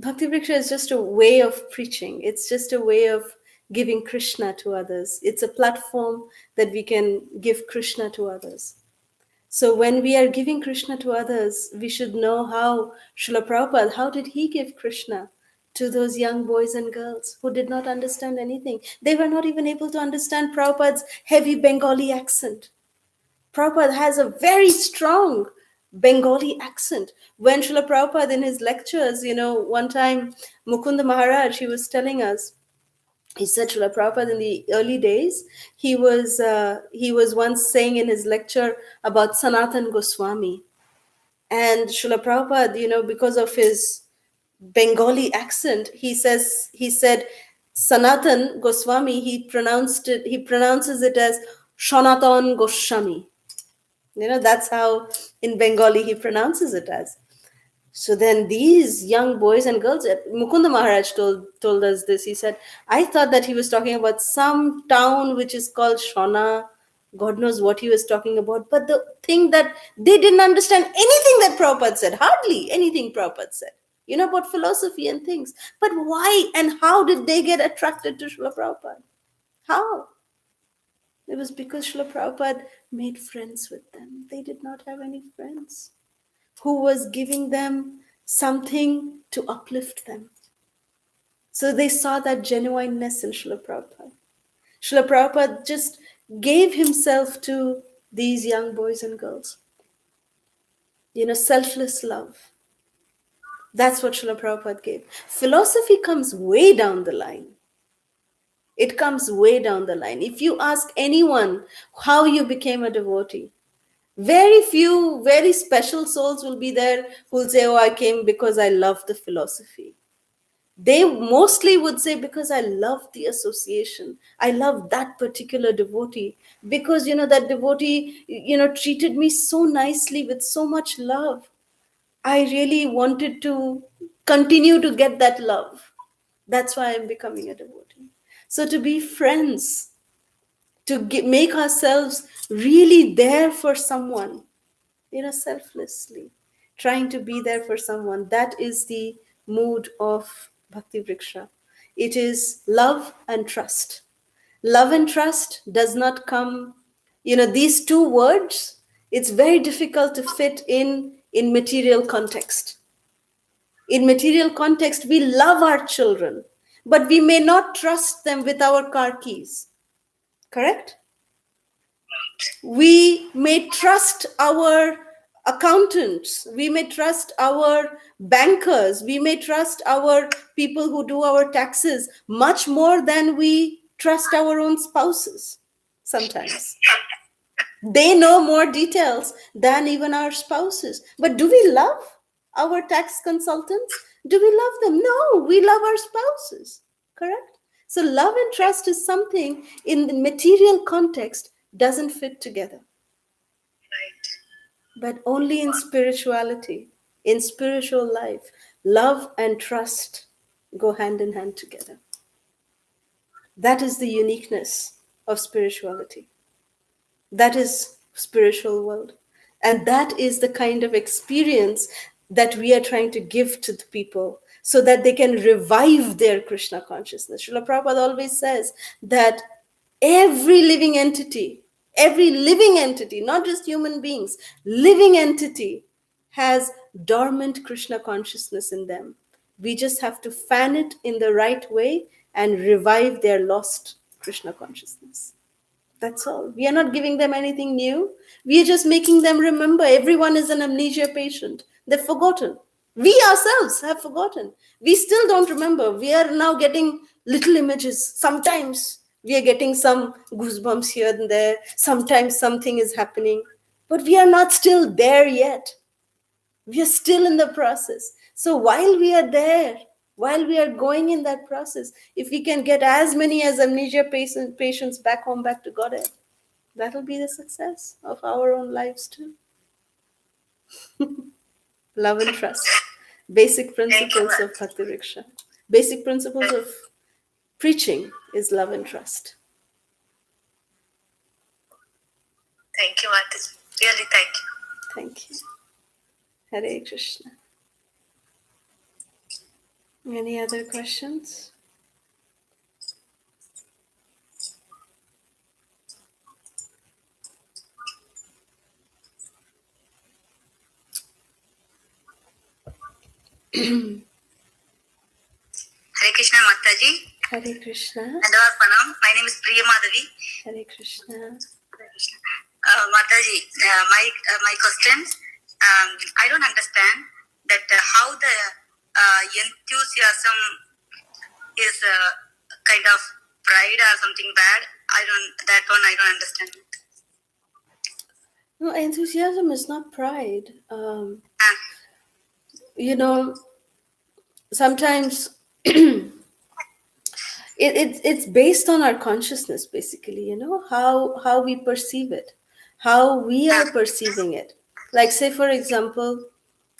Bhakti Vriksha is just a way of preaching. It's just a way of giving Krishna to others. It's a platform that we can give Krishna to others. So when we are giving Krishna to others, we should know how Srila Prabhupada, how did he give Krishna to those young boys and girls who did not understand anything? They were not even able to understand Prabhupada's heavy Bengali accent. Prabhupada has a very strong Bengali accent. When Srila Prabhupada in his lectures, one time Mukunda Maharaj, he was telling us, he said Srila Prabhupada in the early days, he was once saying in his lecture about Sanatan Goswami. And Srila Prabhupada, because of his Bengali accent, he said Sanatan Goswami, he pronounces it as Sanatan Goswami. That's how in Bengali he pronounces it as. So then these young boys and girls, Mukunda Maharaj told us this. He said, I thought that he was talking about some town which is called Shona. God knows what he was talking about. But the thing that they didn't understand anything that Prabhupada said, hardly anything Prabhupada said, about philosophy and things. But why and how did they get attracted to Srila Prabhupada? How? It was because Srila Prabhupada made friends with them. They did not have any friends who was giving them something to uplift them. So they saw that genuineness in Srila Prabhupada. Srila Prabhupada just gave himself to these young boys and girls. Selfless love. That's what Srila Prabhupada gave. Philosophy comes way down the line. It comes way down the line. If you ask anyone how you became a devotee, very few, very special souls will be there who will say, oh, I came because I love the philosophy. They mostly would say, because I love the association. I love that particular devotee. Because, that devotee, treated me so nicely with so much love. I really wanted to continue to get that love. That's why I'm becoming a devotee. So to be friends, to make ourselves really there for someone, selflessly, trying to be there for someone. That is the mood of Bhakti Vriksha. It is love and trust. Love and trust does not come, these two words, it's very difficult to fit in material context. In material context, we love our children, but we may not trust them with our car keys. Correct? We may trust our accountants, we may trust our bankers, we may trust our people who do our taxes much more than we trust our own spouses sometimes. They know more details than even our spouses. But do we love our tax consultants? Do we love them? No, we love our spouses. Correct? So love and trust is something in the material context doesn't fit together, Right. but only in spirituality, in spiritual life, love and trust go hand in hand together. That is the uniqueness of spirituality. That is spiritual world. And that is the kind of experience that we are trying to give to the people so that they can revive their Krishna consciousness. Srila Prabhupada always says that every living entity, not just human beings, living entity has dormant Krishna consciousness in them. We just have to fan it in the right way and revive their lost Krishna consciousness. That's all. We are not giving them anything new. We are just making them remember. Everyone is an amnesia patient. They've forgotten. We ourselves have forgotten. We still don't remember. We are now getting little images. Sometimes we are getting some goosebumps here and there. Sometimes something is happening. But we are not still there yet. We are still in the process. So while we are there, while we are going in that process, if we can get as many as amnesia patients back home, back to Godhead, that'll be the success of our own lives too. Love and trust. Basic principles of Bhakti Riksha. Basic principles of preaching is love and trust. Thank you, Mataji. Really, thank you. Thank you. Hare Krishna. Any other questions? Hare Krishna, Mataji. Hare Krishna. Advar Pranam. My name is Priya Madhavi. Hare Krishna. Hare Krishna. Mataji, my question, I don't understand that how the enthusiasm is kind of pride or something bad. That one I don't understand. No, enthusiasm is not pride. You know, sometimes it's based on our consciousness, basically, you know, how we perceive it, how we are perceiving it. Like, say, for example,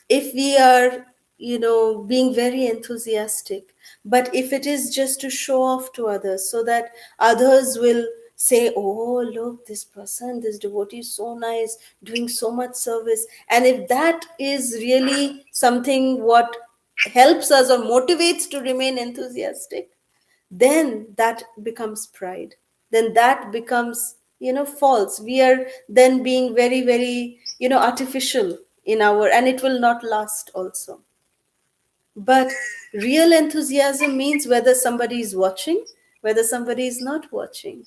if we are, you know, being very enthusiastic, but if it is just to show off to others so that others will say, oh, look, this person, this devotee is so nice, doing so much service, and if that is really something what helps us or motivates to remain enthusiastic, then that becomes pride. Then that becomes, you know, false. We are then being very, very, you know, artificial in our, and it will not last also. But real enthusiasm means whether somebody is watching, whether somebody is not watching,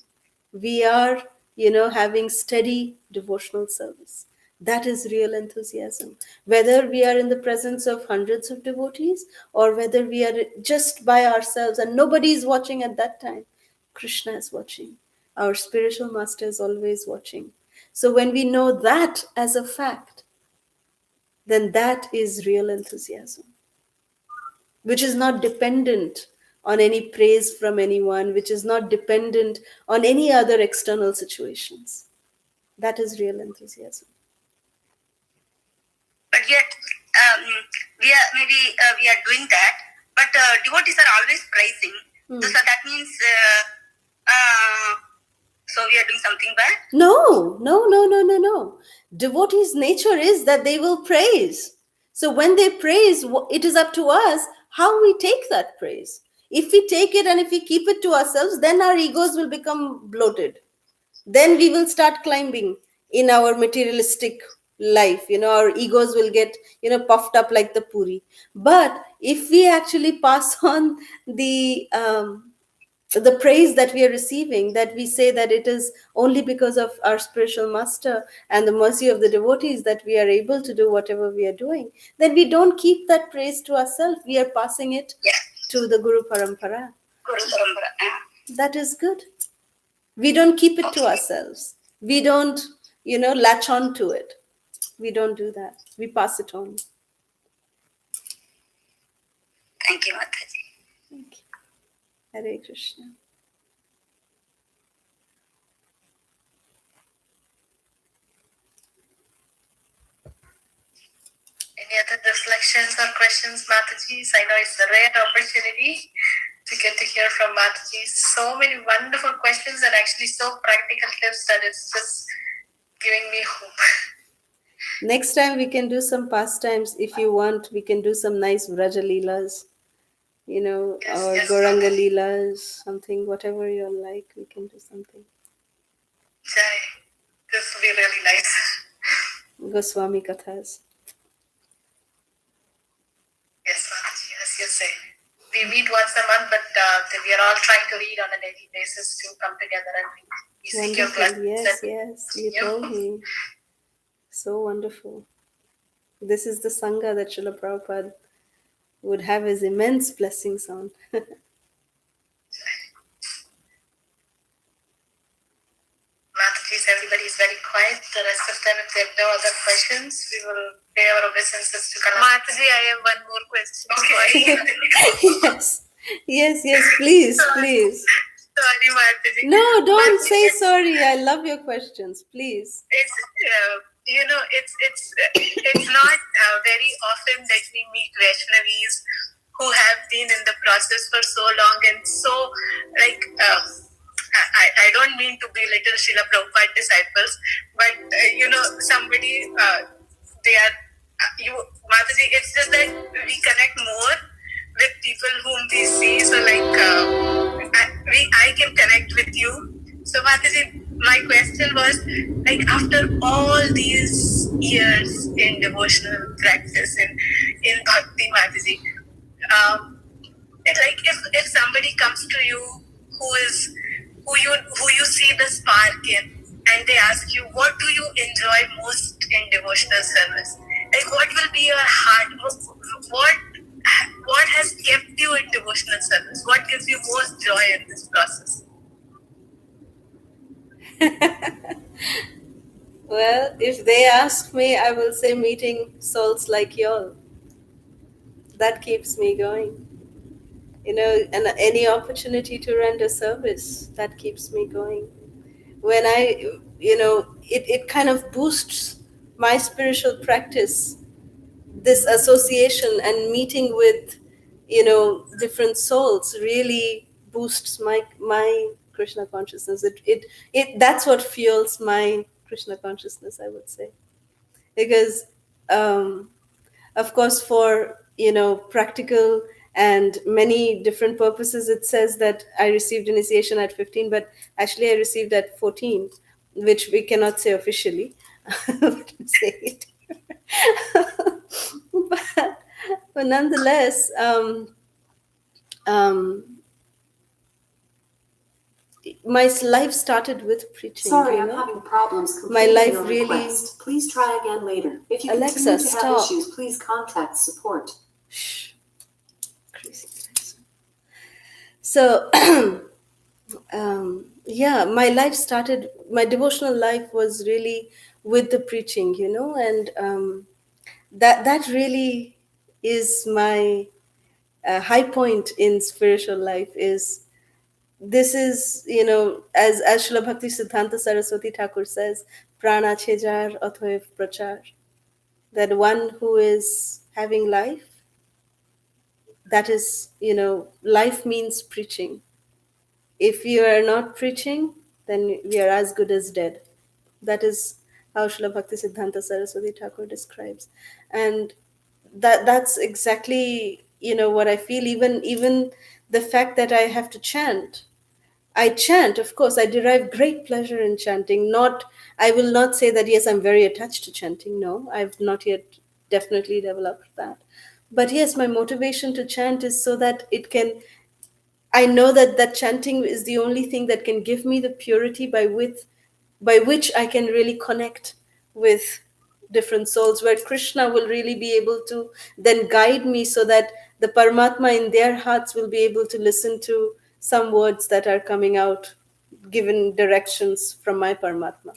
we are, you know, having steady devotional service. That is real enthusiasm. Whether we are in the presence of hundreds of devotees or whether we are just by ourselves and nobody is watching at that time, Krishna is watching. Our spiritual master is always watching. So when we know that as a fact, then that is real enthusiasm, which is not dependent on any praise from anyone, which is not dependent on any other external situations. That is real enthusiasm. But yet, we are doing that. But devotees are always praising. So that means, so we are doing something bad. No. Devotees' nature is that they will praise. So when they praise, it is up to us how we take that praise. If we take it and if we keep it to ourselves, then our egos will become bloated. Then we will start climbing in our materialistic life. You know, our egos will get, you know, puffed up like the puri. But if we actually pass on the praise that we are receiving, that we say that it is only because of our spiritual master and the mercy of the devotees that we are able to do whatever we are doing, then we don't keep that praise to ourselves. We are passing it to the Guru Parampara. That is good. We don't keep it to ourselves. We don't, latch on to it. We don't do that. We pass it on. Thank you, Mataji. Thank you. Hare Krishna. Any other reflections or questions, Mataji's? I know it's a rare opportunity to get to hear from Mataji. So many wonderful questions and actually so practical tips that it's just giving me hope. Next time we can do some pastimes. If you want, we can do some nice Vraja Leelas, Yes, or yes, Goranga Mataji. Leelas, something, whatever you like, we can do something. Jai. This will be really nice. Goswami Kathas. Yes, Mataji, as you say. We meet once a month, but we are all trying to read on a daily basis to come together and read. We seek your Wonderful. blessings. Yes, you told me. So wonderful. This is the Sangha that Srila Prabhupada would have his immense blessings on. Mataji's, everybody is very quiet. The rest of them, if there are no other questions, we will pay our obeisances to Kalasudha. Mataji, I have one more question. Okay. Yes, please. Sorry, Mataji. No, don't Mataji, say sorry. I love your questions. Please. It's it's not very often that we meet Vaishnavis who have been in the process for so long and so like. I don't mean to belittle Srila Prabhupada disciples, but somebody they are Mataji. It's just that we connect more with people whom we see. So I can connect with you. So Mataji, my question was like after all these years in devotional practice in bhakti, Mataji, like if somebody comes to you who you see the spark in and they ask you what do you enjoy most in devotional service, like what will be your heart, what has kept you in devotional service, what gives you most joy in this process? Well, if they ask me, I will say meeting souls like y'all. That keeps me going. And any opportunity to render service, that keeps me going. When it kind of boosts my spiritual practice, this association and meeting with, different souls really boosts my Krishna consciousness. It that's what fuels my Krishna consciousness, I would say. Because of course, for practical and many different purposes, it says that I received initiation at 15, but actually I received at 14, which we cannot say officially. But say it. but nonetheless, my life started with preaching. Sorry, I'm having problems My completing life your really. request. Please try again later. If you Alexa, continue to stop. have issues, please contact support. Shh. Crazy Alexa. So, yeah, my devotional life was really with the preaching, and that really is my high point in spiritual life. This is, as Srila Bhakti Siddhanta Saraswati Thakur says, prana chejar athoev prachar, that one who is having life, that is, life means preaching. If you are not preaching, then we are as good as dead. That is how Srila Bhakti Siddhanta Saraswati Thakur describes. And that's exactly, what I feel. Even the fact that I have to chant. I chant, of course, I derive great pleasure in chanting. I will not say that, yes, I'm very attached to chanting. No, I've not yet definitely developed that. But yes, my motivation to chant is so that I know that chanting is the only thing that can give me the purity by which I can really connect with different souls, where Krishna will really be able to then guide me so that the Paramatma in their hearts will be able to listen to some words that are coming out, given directions from my Paramatma.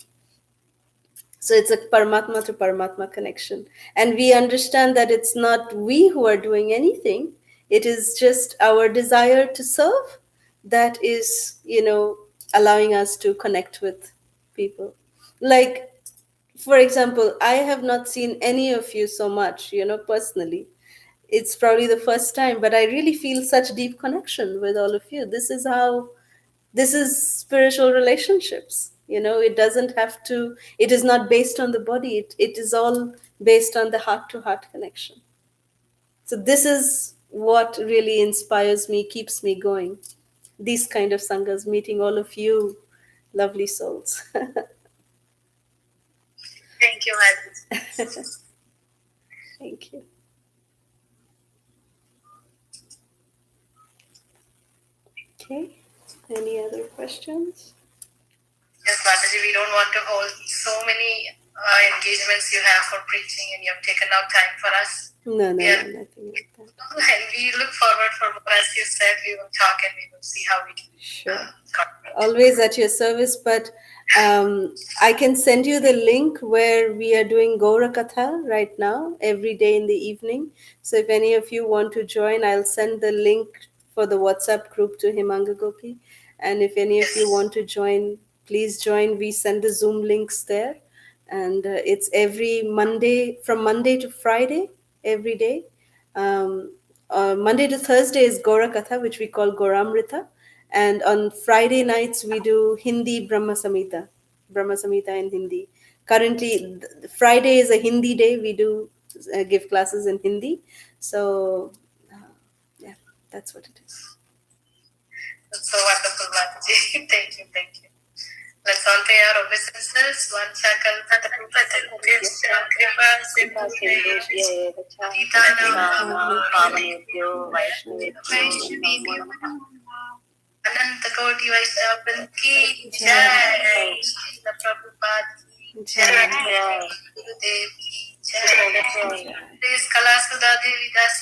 So it's a Paramatma to Paramatma connection. And we understand that it's not we who are doing anything, it is just our desire to serve that is, allowing us to connect with people. Like, for example, I have not seen any of you so much, personally. It's probably the first time, but I really feel such deep connection with all of you. This is spiritual relationships. It doesn't have to, it is not based on the body, it is all based on the heart to heart connection. So this is what really inspires me, keeps me going. These kind of sanghas, meeting all of you lovely souls. Thank you, Madam. Thank you. Okay, any other questions? Yes, Mataji, we don't want to hold so many engagements you have for preaching, and you have taken out time for us. No, Yeah. nothing like that. And we look forward for more. As you said, we will talk and we will see how we can. Sure. Contribute. Always at your service, but I can send you the link where we are doing Gaura Katha right now, every day in the evening. So if any of you want to join, I'll send the link for the WhatsApp group to Himanga Gopi. And if any of you want to join, please join. We send the Zoom links there. And it's every Monday, from Monday to Friday, every day. Monday to Thursday is Gaura Katha, which we call Gauramrita. And on Friday nights, we do Hindi Brahma Samhita in Hindi. Currently, Friday is a Hindi day. We do give classes in Hindi. So, yeah, that's what it is. That's so wonderful, Mataji. Thank you, thank you. Let's all pay our obeisances. One shakal Ananta Koti Vaishnavan ki jai. Srila Prabhupada ki jai. Gurudev ki jai. Please Kalasudha Devi Das